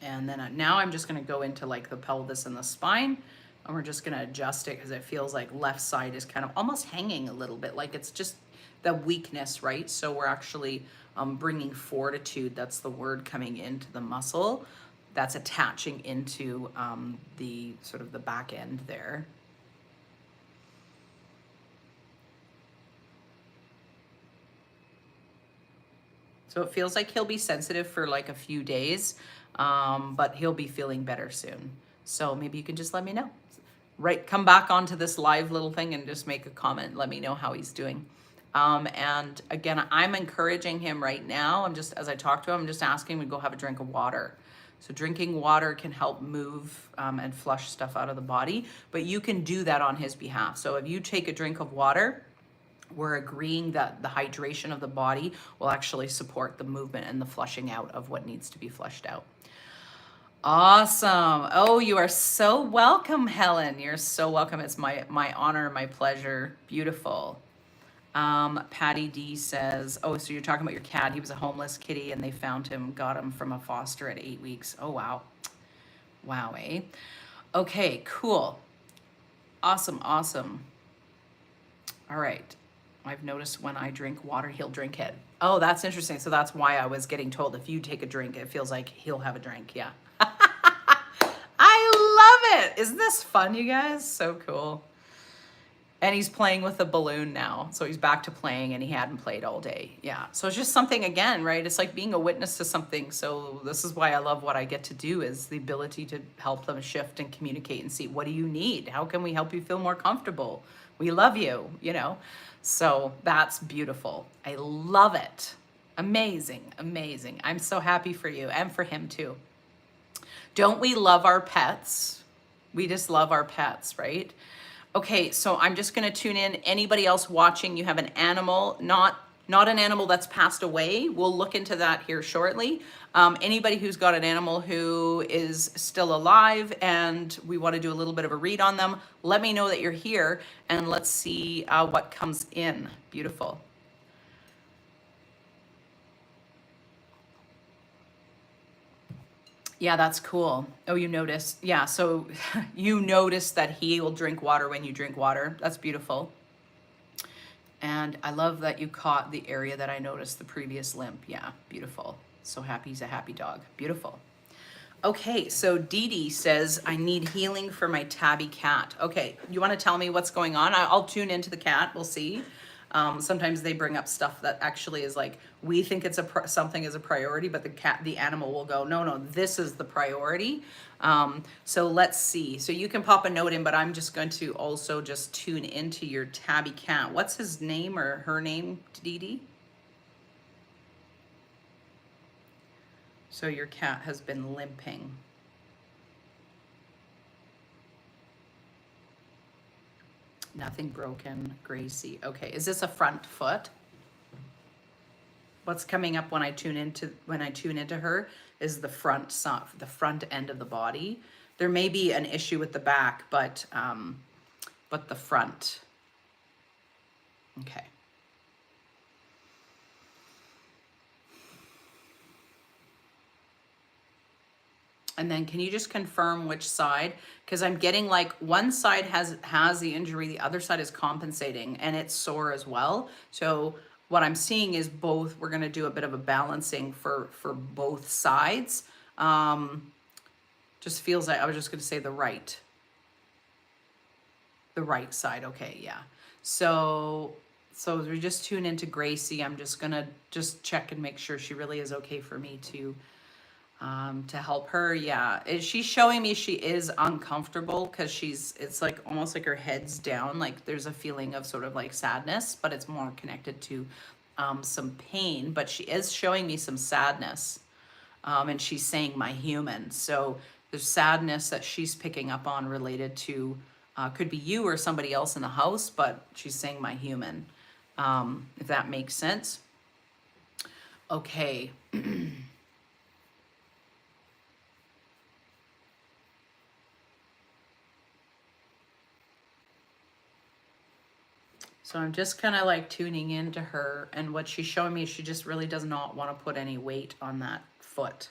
Speaker 1: And then now I'm just going to go into like the pelvis and the spine, and we're just going to adjust it because it feels like left side is kind of almost hanging a little bit, like it's just the weakness, right? So we're actually bringing fortitude. That's the word coming into the muscle. That's attaching into the sort of the back end there. So it feels like he'll be sensitive for like a few days, but he'll be feeling better soon. So maybe you can just let me know. Right, come back onto this live little thing and just make a comment. Let me know how he's doing. And again, I'm encouraging him right now. I'm just, as I talk to him, I'm just asking him to go have a drink of water. So drinking water can help move and flush stuff out of the body, but you can do that on his behalf. So if you take a drink of water, we're agreeing that the hydration of the body will actually support the movement and the flushing out of what needs to be flushed out. Awesome. Oh, you are so welcome, Helen. You're so welcome. It's my honor, my pleasure. Beautiful. Patty D says, oh, so you're talking about your cat. He was a homeless kitty and they found him, got him from a foster at 8 weeks. Oh, wow. Wow, eh? Okay, cool. Awesome, awesome. All right. I've noticed when I drink water, he'll drink it. Oh, that's interesting. So that's why I was getting told if you take a drink, it feels like he'll have a drink. Yeah. I love it. Isn't this fun, you guys? So cool. And he's playing with a balloon now. So he's back to playing and he hadn't played all day. Yeah. So it's just something again, right? It's like being a witness to something. So this is why I love what I get to do, is the ability to help them shift and communicate and see, what do you need? How can we help you feel more comfortable? We love you, you know? So that's beautiful. I love it. Amazing, amazing. I'm so happy for you and for him too. Don't we love our pets? We just love our pets, right? Okay, so I'm just gonna tune in. Anybody else watching, you have an animal, not an animal that's passed away. We'll look into that here shortly. Anybody who's got an animal who is still alive and we wanna do a little bit of a read on them, let me know that you're here and let's see what comes in. Beautiful. Yeah, that's cool. Oh, you noticed. Yeah, so you noticed that he will drink water when you drink water. That's beautiful. And I love that you caught the area that I noticed, the previous limp. Yeah, beautiful. So happy he's a happy dog. Beautiful. Okay, so Dee Dee says, I need healing for my tabby cat. Okay, you want to tell me what's going on? I'll tune into the cat. We'll see. Sometimes they bring up stuff that actually is like, we think it's something is a priority, but the animal will go, no, this is the priority. So let's see. So you can pop a note in, but I'm just going to also just tune into your tabby cat. What's his name or her name, Dee Dee? So your cat has been limping. Nothing broken, Gracie. Okay, is this a front foot? What's coming up when I tune into her is the front end of the body. There may be an issue with the back, but the front. Okay. And then can you just confirm which side? Because I'm getting like one side has the injury, the other side is compensating and it's sore as well. So what I'm seeing is both, we're gonna do a bit of a balancing for both sides. Just feels like, I was just gonna say the right side, okay, yeah. So as we just tune into Gracie, I'm just gonna check and make sure she really is okay for me to help her. Yeah, she's showing me she is uncomfortable because it's like almost like her head's down, like there's a feeling of sort of like sadness, but it's more connected to some pain, but she is showing me some sadness, and she's saying my human. So there's sadness that she's picking up on related to could be you or somebody else in the house, but she's saying my human, if that makes sense. Okay. So I'm just kind of like tuning into her, and what she's showing me, she just really does not want to put any weight on that foot.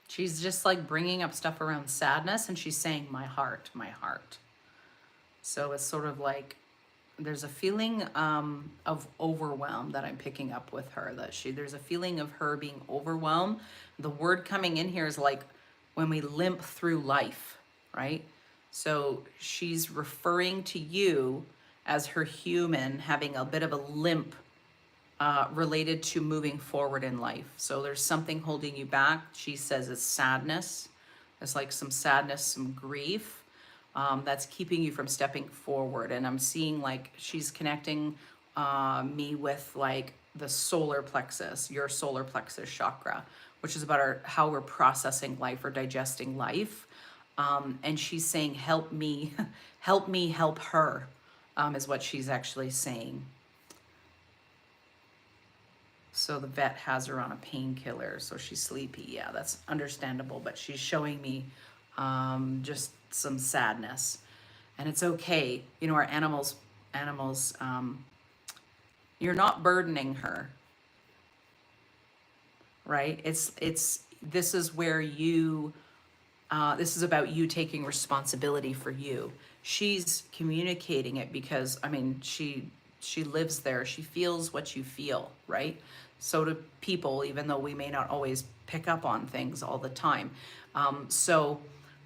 Speaker 1: She's just like bringing up stuff around sadness, and she's saying my heart, my heart. So it's sort of like there's a feeling of overwhelm that I'm picking up with her, that there's a feeling of her being overwhelmed. The word coming in here is like when we limp through life, right? So she's referring to you as her human having a bit of a limp related to moving forward in life. So there's something holding you back. She says it's sadness. It's like some sadness, some grief that's keeping you from stepping forward. And I'm seeing like she's connecting me with like the solar plexus, your solar plexus chakra, which is about how we're processing life or digesting life. And she's saying, help me, help me, help her, is what she's actually saying. So the vet has her on a painkiller, so she's sleepy. Yeah, that's understandable, but she's showing me just some sadness. And it's okay. You know, our animals, you're not burdening her, right? This is where this is about you taking responsibility for you. She's communicating it because, I mean, she lives there. She feels what you feel, right? So do people, even though we may not always pick up on things all the time. So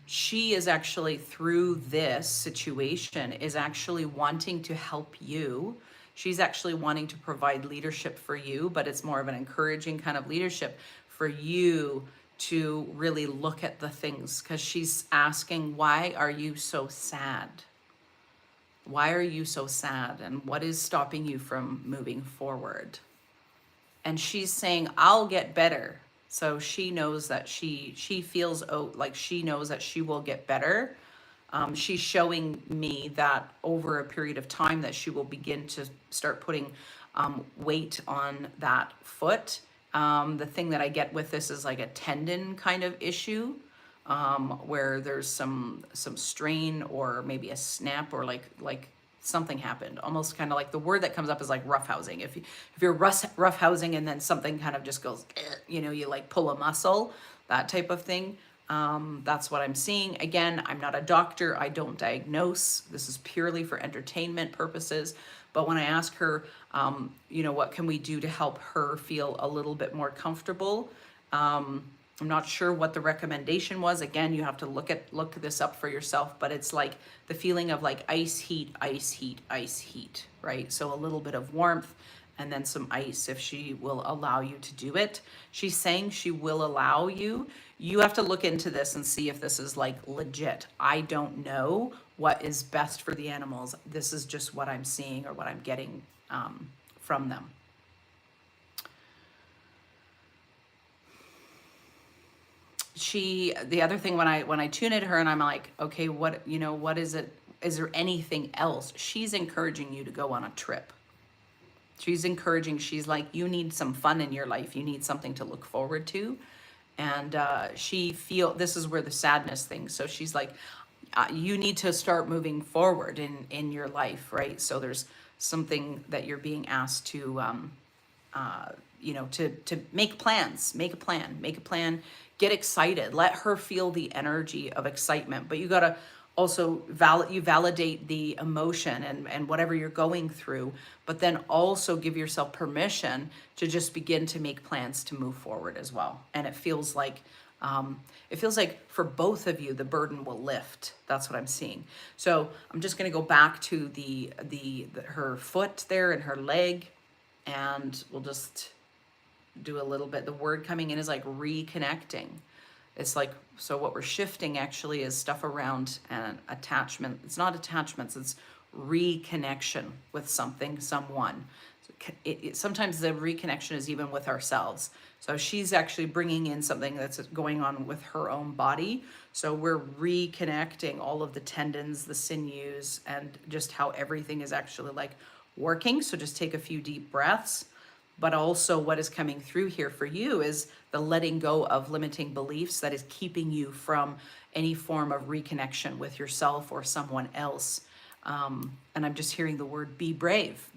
Speaker 1: she is actually, through this situation, is actually wanting to help you. She's actually wanting to provide leadership for you, but it's more of an encouraging kind of leadership for you to really look at the things, because she's asking, why are you so sad? Why are you so sad? And what is stopping you from moving forward? And she's saying, I'll get better. So she knows that she feels like she knows that she will get better. She's showing me that over a period of time that she will begin to start putting weight on that foot. The thing that I get with this is like a tendon kind of issue, where there's some strain or maybe a snap, or like something happened. Almost kind of like the word that comes up is like roughhousing. If you're roughhousing and then something kind of just goes, you know, you like pull a muscle, that type of thing. That's what I'm seeing. Again, I'm not a doctor. I don't diagnose. This is purely for entertainment purposes. But when I ask her, you know, what can we do to help her feel a little bit more comfortable? I'm not sure what the recommendation was. Again, you have to look this up for yourself, but it's like the feeling of like ice, heat, ice, heat, ice, heat, right? So a little bit of warmth and then some ice if she will allow you to do it. She's saying she will allow you. You have to look into this and see if this is like legit. I don't know what is best for the animals. This is just what I'm seeing or what I'm getting from them. The other thing, when I tune into her and I'm like, okay, what is it? Is there anything else? She's encouraging you to go on a trip. She's like, you need some fun in your life. You need something to look forward to. And this is where the sadness thing. So she's like, you need to start moving forward in your life, right? So there's something that you're being asked to, to make plans, make a plan, get excited, let her feel the energy of excitement. But you got to also validate the emotion and whatever you're going through, but then also give yourself permission to just begin to make plans to move forward as well. And it feels like for both of you, the burden will lift. That's what I'm seeing. So I'm just going to go back to her foot there and her leg, and we'll just do a little bit. The word coming in is like reconnecting. It's like, so what we're shifting actually is stuff around an attachment. It's not attachments, it's reconnection with something, someone. Sometimes the reconnection is even with ourselves. So she's actually bringing in something that's going on with her own body. So we're reconnecting all of the tendons, the sinews, and just how everything is actually like working. So just take a few deep breaths. But also what is coming through here for you is the letting go of limiting beliefs that is keeping you from any form of reconnection with yourself or someone else. And I'm just hearing the word be brave,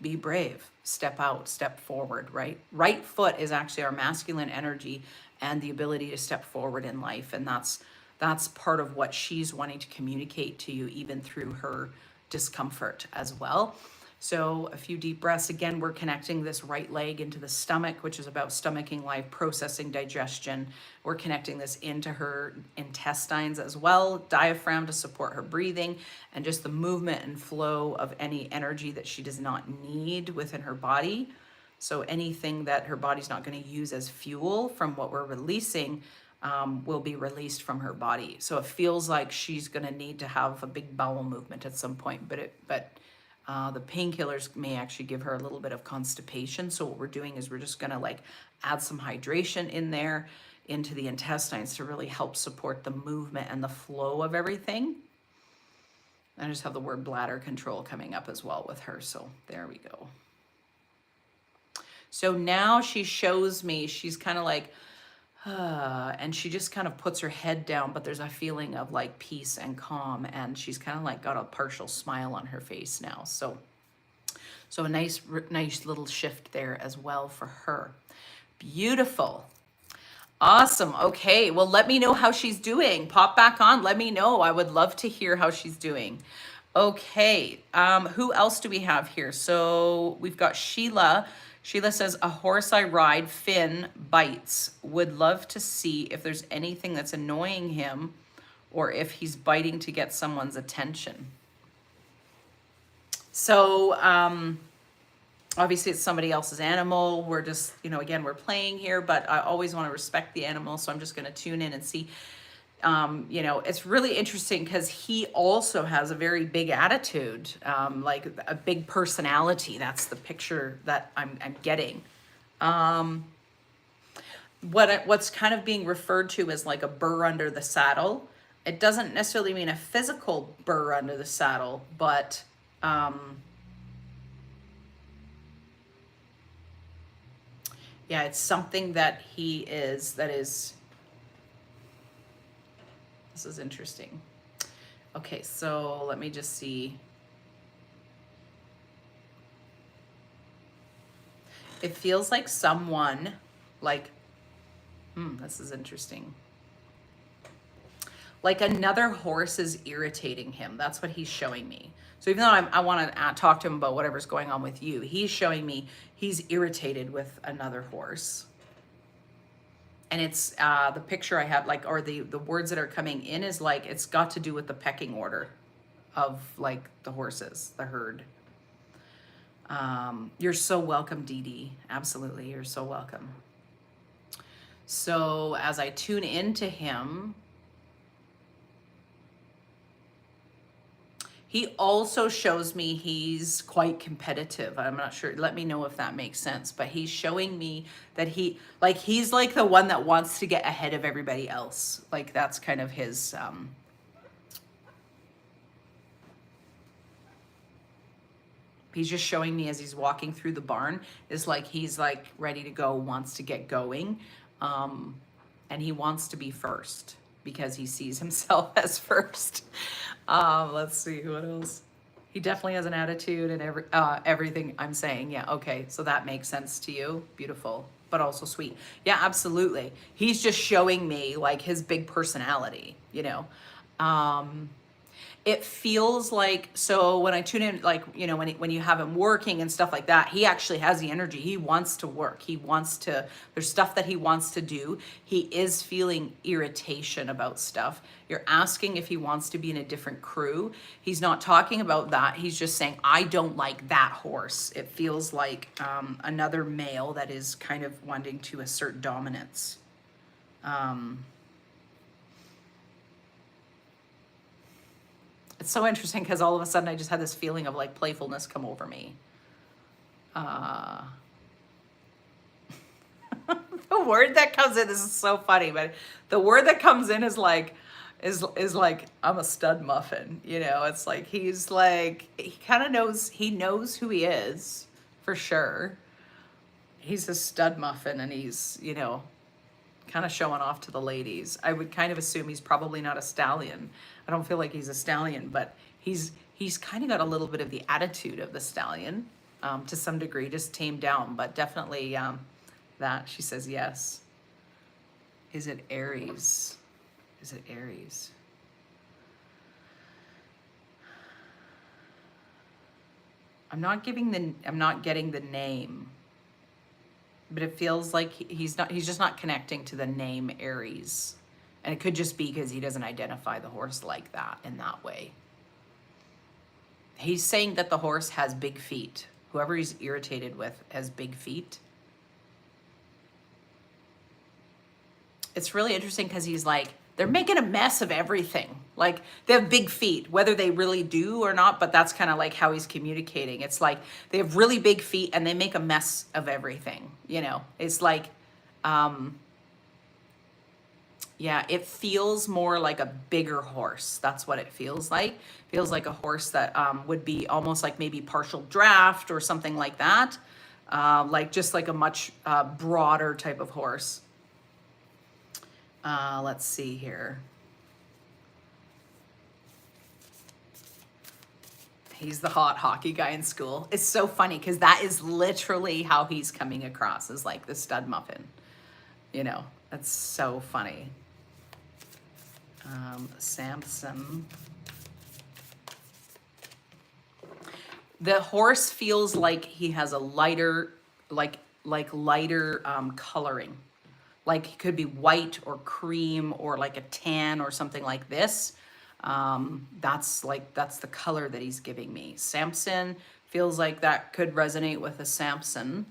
Speaker 1: step out, step forward, right? Right foot is actually our masculine energy and the ability to step forward in life. And that's part of what she's wanting to communicate to you, even through her discomfort as well. So a few deep breaths. Again, we're connecting this right leg into the stomach, which is about stomaching life, processing, digestion. We're connecting this into her intestines as well, diaphragm to support her breathing, and just the movement and flow of any energy that she does not need within her body. So anything that her body's not going to use as fuel from what we're releasing will be released from her body. So it feels like she's going to need to have a big bowel movement at some point, but the painkillers may actually give her a little bit of constipation. So what we're doing is we're just gonna like add some hydration in there into the intestines to really help support the movement and the flow of everything. I just have the word bladder control coming up as well with her. So there we go. So now she shows me, she's kind of like, and she just kind of puts her head down, but there's a feeling of like peace and calm, and she's kind of like got a partial smile on her face now. So a nice little shift there as well for her. Beautiful. Awesome. Okay, well, let me know how she's doing. Pop back on, let me know. I would love to hear how she's doing. Okay, who else do we have here? So we've got Sheila. Sheila says, a horse I ride, Finn, bites. Would love to see if there's anything that's annoying him or if he's biting to get someone's attention. So obviously it's somebody else's animal. We're just, you know, again, we're playing here, but I always want to respect the animal. So I'm just going to tune in and see. You know, it's really interesting because he also has a very big attitude, like a big personality. That's the picture that I'm getting. What's kind of being referred to as like a burr under the saddle. It doesn't necessarily mean a physical burr under the saddle, but yeah, it's something that he is, this is interesting. Okay, so let me just see. It feels like someone, like, this is interesting. Like another horse is irritating him. That's what he's showing me. So even though I want to talk to him about whatever's going on with you, he's showing me he's irritated with another horse. And it's the picture I have, like, or the words that are coming in is like, it's got to do with the pecking order of like the horses, the herd. You're so welcome, Dee Dee. Absolutely, you're so welcome. So as I tune into him, he also shows me he's quite competitive. I'm not sure. Let me know if that makes sense. But he's showing me that he's like the one that wants to get ahead of everybody else. Like that's kind of his, he's just showing me as he's walking through the barn is like, he's like ready to go, wants to get going. And he wants to be first because he sees himself as first. Let's see, what else? He definitely has an attitude and everything I'm saying. Yeah, okay, so that makes sense to you. Beautiful, but also sweet. Yeah, absolutely. He's just showing me like his big personality, you know. It feels like, so when I tune in, like, you know, when you have him working and stuff like that, he actually has the energy. He wants to work. He wants to, there's stuff that he wants to do. He is feeling irritation about stuff. You're asking if he wants to be in a different crew. He's not talking about that. He's just saying, I don't like that horse. It feels like another male that is kind of wanting to assert dominance. It's so interesting because all of a sudden I just had this feeling of like playfulness come over me. The word that comes in, this is so funny, but the word that comes in is like, like, I'm a stud muffin. You know, it's like, he's like, he kind of knows, he knows who he is for sure. He's a stud muffin and he's, you know, kind of showing off to the ladies. I would kind of assume he's probably not a stallion. I don't feel like he's a stallion, but he's kind of got a little bit of the attitude of the stallion to some degree, just tamed down, but definitely that. She says yes. Is it Aries? Is it Aries? I'm not getting the name, but it feels like he's just not connecting to the name Aries. And it could just be because he doesn't identify the horse like that in that way. He's saying that the horse has big feet. Whoever he's irritated with has big feet. It's really interesting because he's like, they're making a mess of everything. Like, they have big feet, whether they really do or not, but that's kind of like how he's communicating. It's like they have really big feet and they make a mess of everything. You know, it's like, yeah, it feels more like a bigger horse. That's what it feels like. Feels like a horse that would be almost like maybe partial draft or something like that. Like just like a much broader type of horse. Let's see here. He's the hot hockey guy in school. It's so funny because that is literally how he's coming across, as like the stud muffin. You know, that's so funny. Samson. The horse feels like he has a lighter, like lighter coloring. Like it could be white or cream or like a tan or something like this. That's the color that he's giving me. Samson feels like that could resonate with a Samson.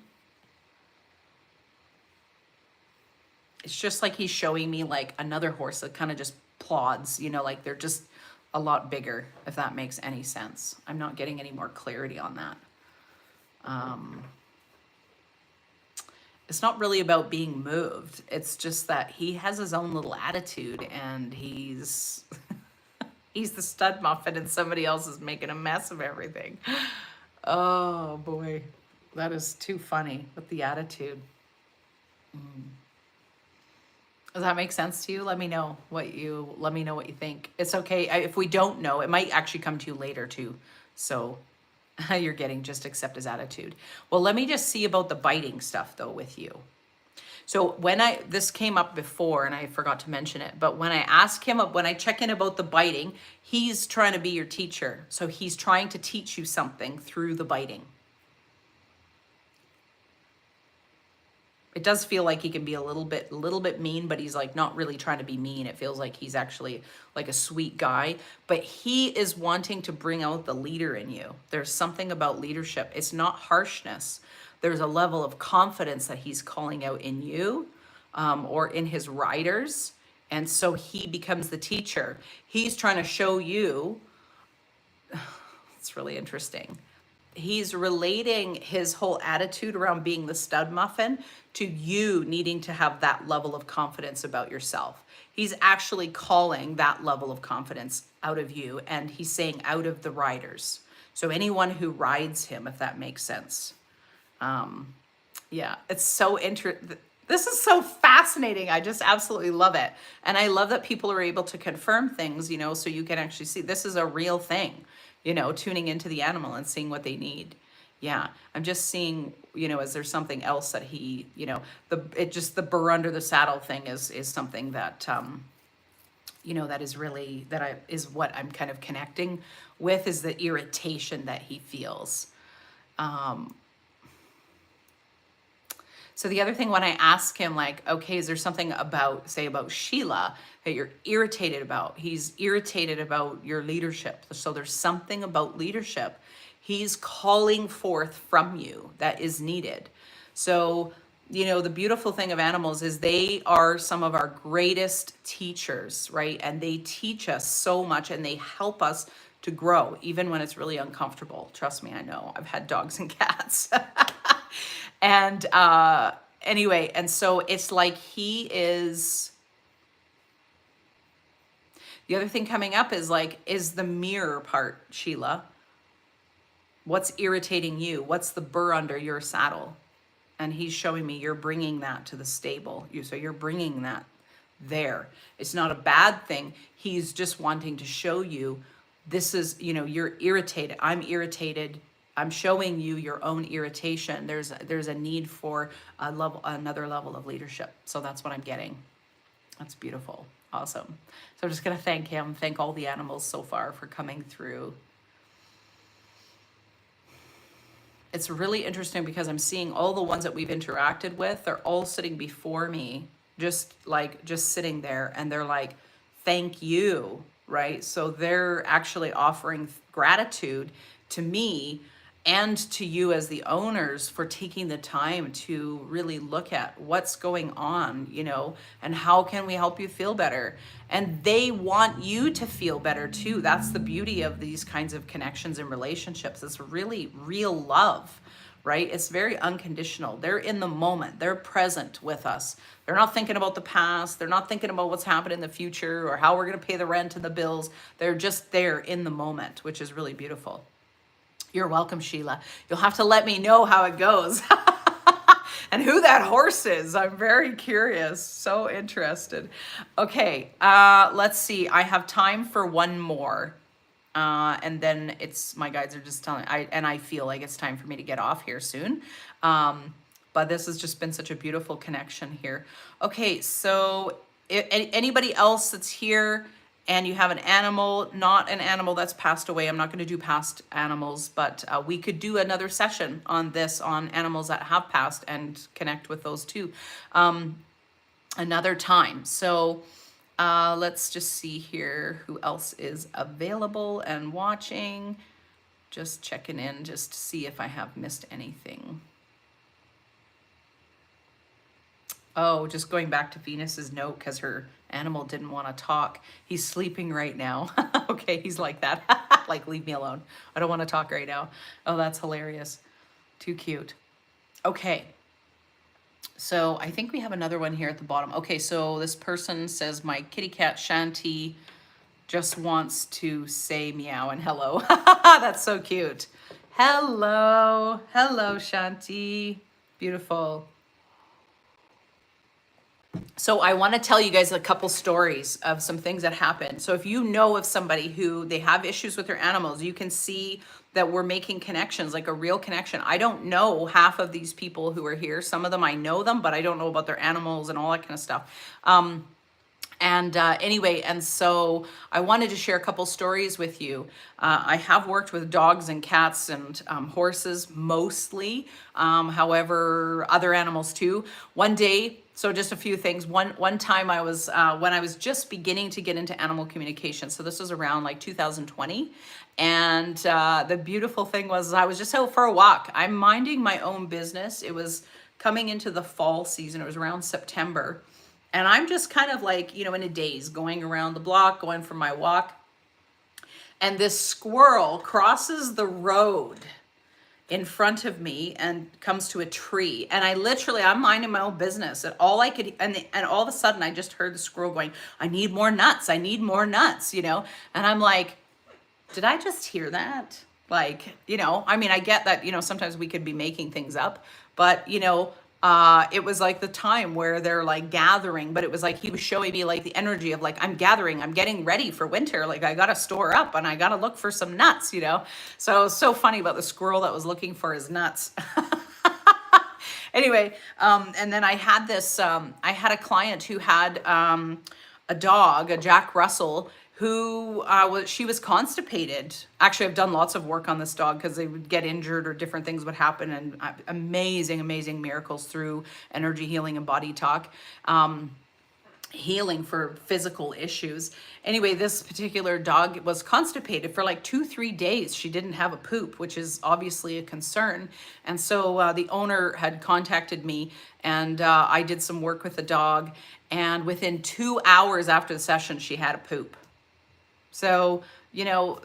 Speaker 1: It's just like he's showing me like another horse that kind of just plods, you know, like they're just a lot bigger, if that makes any sense. I'm not getting any more clarity on that. It's not really about being moved. It's just that he has his own little attitude and he's he's the stud muffin and somebody else is making a mess of everything. Oh boy, that is too funny with the attitude. Does that make sense to you? Let me know what you think. It's okay if we don't know. It might actually come to you later too. So you're getting just accept his attitude. Well, let me just see about the biting stuff though with you. So this came up before and I forgot to mention it, but when I ask him, when I check in about the biting, he's trying to be your teacher. So he's trying to teach you something through the biting. It does feel like he can be a little bit mean, but he's like not really trying to be mean. It feels like he's actually like a sweet guy, but he is wanting to bring out the leader in you. There's something about leadership. It's not harshness. There's a level of confidence that he's calling out in you, or in his riders. And so he becomes the teacher. He's trying to show you, it's really interesting. He's relating his whole attitude around being the stud muffin to you needing to have that level of confidence about yourself. He's actually calling that level of confidence out of you, and he's saying out of the riders. So anyone who rides him, if that makes sense. Yeah, it's so this is so fascinating. I just absolutely love it. And I love that people are able to confirm things, you know, so you can actually see this is a real thing, you know, tuning into the animal and seeing what they need. Yeah, I'm just seeing, you know, is there something else that he, you know, the burr under the saddle thing is something that, you know, that is really, is what I'm kind of connecting with, is the irritation that he feels. So the other thing, when I ask him, like, okay, is there something about, say, about Sheila that you're irritated about? He's irritated about your leadership. So there's something about leadership he's calling forth from you that is needed. So, you know, the beautiful thing of animals is they are some of our greatest teachers, right? And they teach us so much and they help us to grow, even when it's really uncomfortable. Trust me, I know. I've had dogs and cats. And anyway, and so it's like he is, the other thing coming up is like, is the mirror part, Sheila. What's irritating you? What's the burr under your saddle? And he's showing me you're bringing that to the stable. So you're bringing that there. It's not a bad thing. He's just wanting to show you, this is, you know, you're irritated. I'm irritated. I'm showing you your own irritation. There's a need for another level of leadership. So that's what I'm getting. That's beautiful. Awesome. So I'm just going to thank him, thank all the animals so far for coming through. it's really interesting because I'm seeing all the ones that we've interacted with, they're all sitting before me, just sitting there, and they're like, thank you, right? So they're actually offering gratitude to me and to you as the owners for taking the time to really look at what's going on, and how can we help you feel better. And they want you to feel better too. That's the beauty of these kinds of connections and relationships. It's really real love, right? It's very unconditional. They're in the moment. They're present with us. They're not thinking about the past. They're not thinking about what's happening in the future or how we're going to pay the rent and the bills. They're just there in the moment, which is really beautiful. You're welcome, Sheila. You'll have to let me know how it goes and who that horse is. I'm very curious. So interested. Okay, let's see. I have time for one more. And then my guides are just telling, I feel like it's time for me to get off here soon. But this has just been such a beautiful connection here. Okay, so anybody else that's here and you have an animal, not an animal that's passed away, I'm not going to do past animals, but we could do another session on this, on animals that have passed, and connect with those too another time. So let's just see here who else is available and watching. Just checking in just to see if I have missed anything. Oh, just going back to Venus's note because her animal didn't want to talk. He's sleeping right now. Okay, he's like that. Like, leave me alone. I don't want to talk right now. Oh, that's hilarious. Too cute. Okay. So I think we have another one here at the bottom. Okay, so this person says, my kitty cat Shanti just wants to say meow and hello. That's so cute. Hello. Hello, Shanti. Beautiful. So I want to tell you guys a couple stories of some things that happened. So if you know of somebody who they have issues with their animals, you can see that we're making connections, like a real connection. I don't know half of these people who are here. Some of them I know them, but I don't know about their animals and all that kind of stuff. Anyway, and so I wanted to share a couple stories with you. I have worked with dogs and cats and horses mostly, however, other animals too. One day, so just a few things. One time I was, when I was just beginning to get into animal communication, so this was around like 2020, and the beautiful thing was I was just out for a walk. I'm minding my own business. It was coming into the fall season. It was around September. And I'm just kind of like, in a daze, going around the block, going for my walk. And this squirrel crosses the road in front of me and comes to a tree. And I'm minding my own business. And all I could, and all of a sudden I just heard the squirrel going, I need more nuts. I need more nuts, And I'm like, did I just hear that? Like, I get that, sometimes we could be making things up, but, it was like the time where they're like gathering, but it was like he was showing me like the energy of like, I'm gathering, I'm getting ready for winter. Like, I got to store up and I got to look for some nuts, So funny about the squirrel that was looking for his nuts. Anyway, and then I had I had a client who had a dog, a Jack Russell, who she was constipated. Actually, I've done lots of work on this dog because they would get injured or different things would happen, and amazing miracles through energy healing and body talk, healing for physical issues. Anyway, this particular dog was constipated for like 2-3 days. She didn't have a poop, which is obviously a concern. And so the owner had contacted me, and I did some work with the dog. And within 2 hours after the session, she had a poop. So,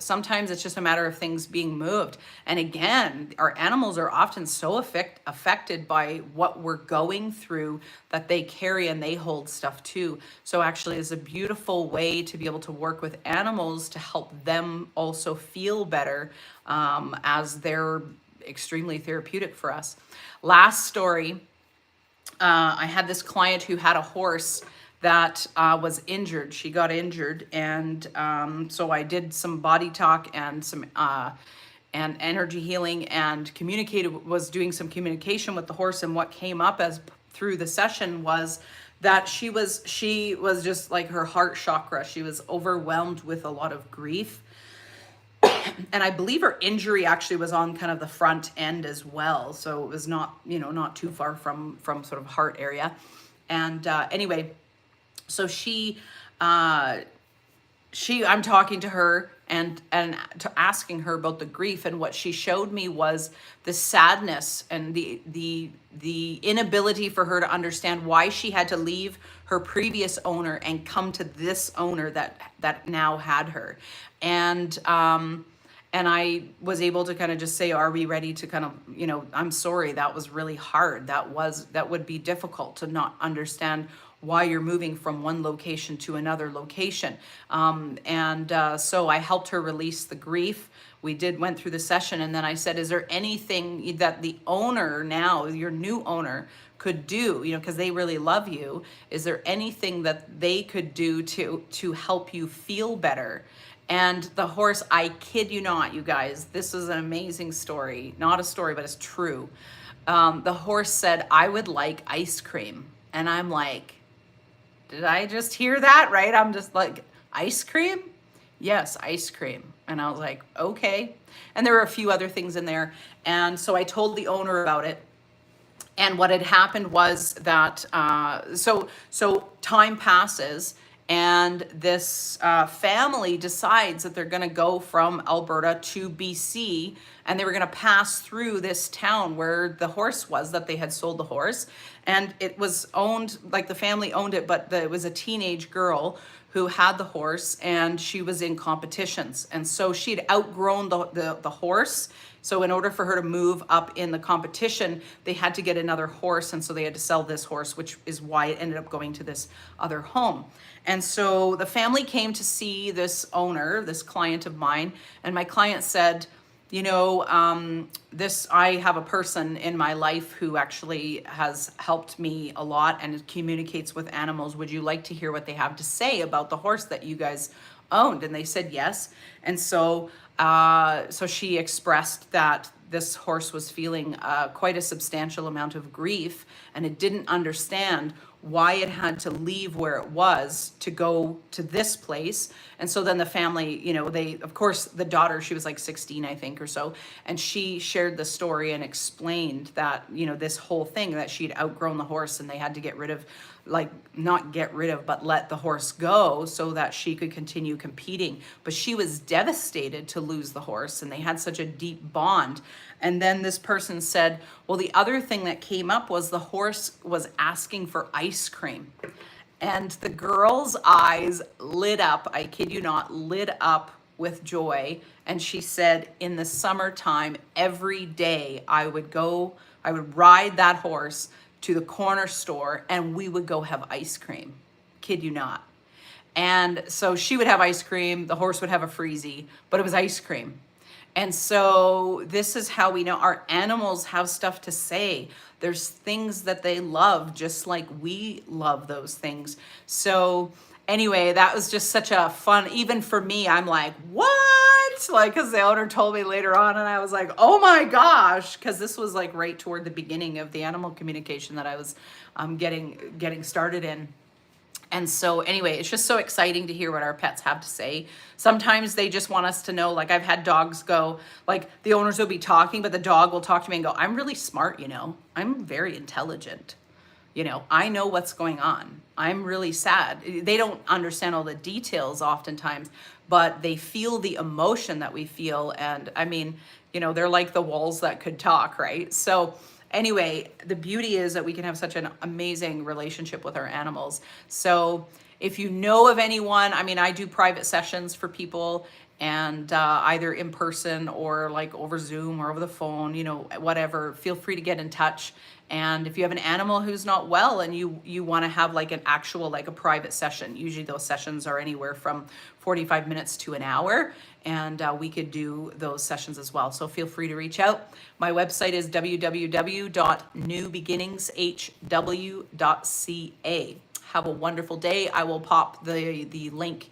Speaker 1: sometimes it's just a matter of things being moved. And again, our animals are often so affected by what we're going through that they carry and they hold stuff too. So actually it's a beautiful way to be able to work with animals to help them also feel better, as they're extremely therapeutic for us. Last story, I had this client who had a horse that was injured. She got injured, and so I did some body talk and some and energy healing, and was doing some communication with the horse. And what came up as through the session was that she was just like her heart chakra. She was overwhelmed with a lot of grief. And I believe her injury actually was on kind of the front end as well. So it was not, not too far from sort of heart area. And anyway, so I'm talking to her and asking her about the grief, and what she showed me was the sadness and the inability for her to understand why she had to leave her previous owner and come to this owner that now had her. And I was able to kind of just say, are we ready to kind of, I'm sorry, that was really hard. That would be difficult to not understand why you're moving from one location to another location. So I helped her release the grief. We went through the session, and then I said, is there anything that the owner now, your new owner, could do, because they really love you. Is there anything that they could do to help you feel better? And the horse, I kid you not, you guys, this is an amazing story. Not a story, but it's true. The horse said, I would like ice cream. And I'm like, did I just hear that, right? I'm just like, ice cream? Yes, ice cream. And I was like, okay. And there were a few other things in there. And so I told the owner about it. And what had happened was that, so time passes, and this family decides that they're gonna go from Alberta to BC, and they were gonna pass through this town where the horse was, that they had sold the horse. And it was owned, like the family owned it, but it was a teenage girl who had the horse, and she was in competitions. And so she had outgrown the horse. So in order for her to move up in the competition, they had to get another horse. And so they had to sell this horse, which is why it ended up going to this other home. And so the family came to see this owner, this client of mine. And my client said, I have a person in my life who actually has helped me a lot and communicates with animals. Would you like to hear what they have to say about the horse that you guys owned? And they said yes. And so she expressed that this horse was feeling quite a substantial amount of grief, and it didn't understand why it had to leave where it was to go to this place. And so then the family, of course, the daughter, she was like 16, I think, or so. And she shared the story and explained that, this whole thing, that she'd outgrown the horse and they had to get rid of, not get rid of, but let the horse go so that she could continue competing. But she was devastated to lose the horse, and they had such a deep bond. And then this person said, well, the other thing that came up was the horse was asking for ice cream. And the girl's eyes lit up, I kid you not, lit up with joy. And she said, in the summertime, every day I would ride that horse to the corner store and we would go have ice cream. Kid you not. And so she would have ice cream, the horse would have a freezie, but it was ice cream. And so this is how we know our animals have stuff to say. There's things that they love, just like we love those things. So anyway, that was just such a fun, even for me, I'm like, what? Because the owner told me later on, and I was like, oh my gosh, because this was like right toward the beginning of the animal communication that I was getting started in. And so anyway, it's just so exciting to hear what our pets have to say. Sometimes they just want us to know, like I've had dogs go, like the owners will be talking, but the dog will talk to me and go, I'm really smart, I'm very intelligent. I know what's going on. I'm really sad. They don't understand all the details oftentimes, but they feel the emotion that we feel. And I mean, they're like the walls that could talk, right? So anyway, the beauty is that we can have such an amazing relationship with our animals. So if you know of anyone, I mean, I do private sessions for people, and either in person or like over Zoom or over the phone, whatever, feel free to get in touch. And if you have an animal who's not well and you want to have like an actual, like a private session, usually those sessions are anywhere from 45 minutes to an hour, and we could do those sessions as well. So feel free to reach out. My website is www.newbeginningshw.ca. Have a wonderful day. I will pop the link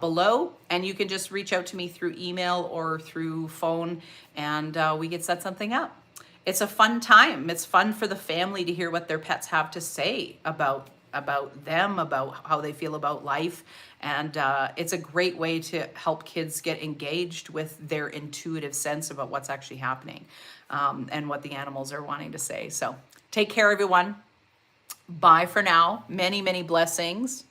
Speaker 1: below, and you can just reach out to me through email or through phone, and we can set something up. It's a fun time. It's fun for the family to hear what their pets have to say about about them, about how they feel about life. And it's a great way to help kids get engaged with their intuitive sense about what's actually happening, and what the animals are wanting to say. So take care, everyone. Bye for now. Many, many blessings.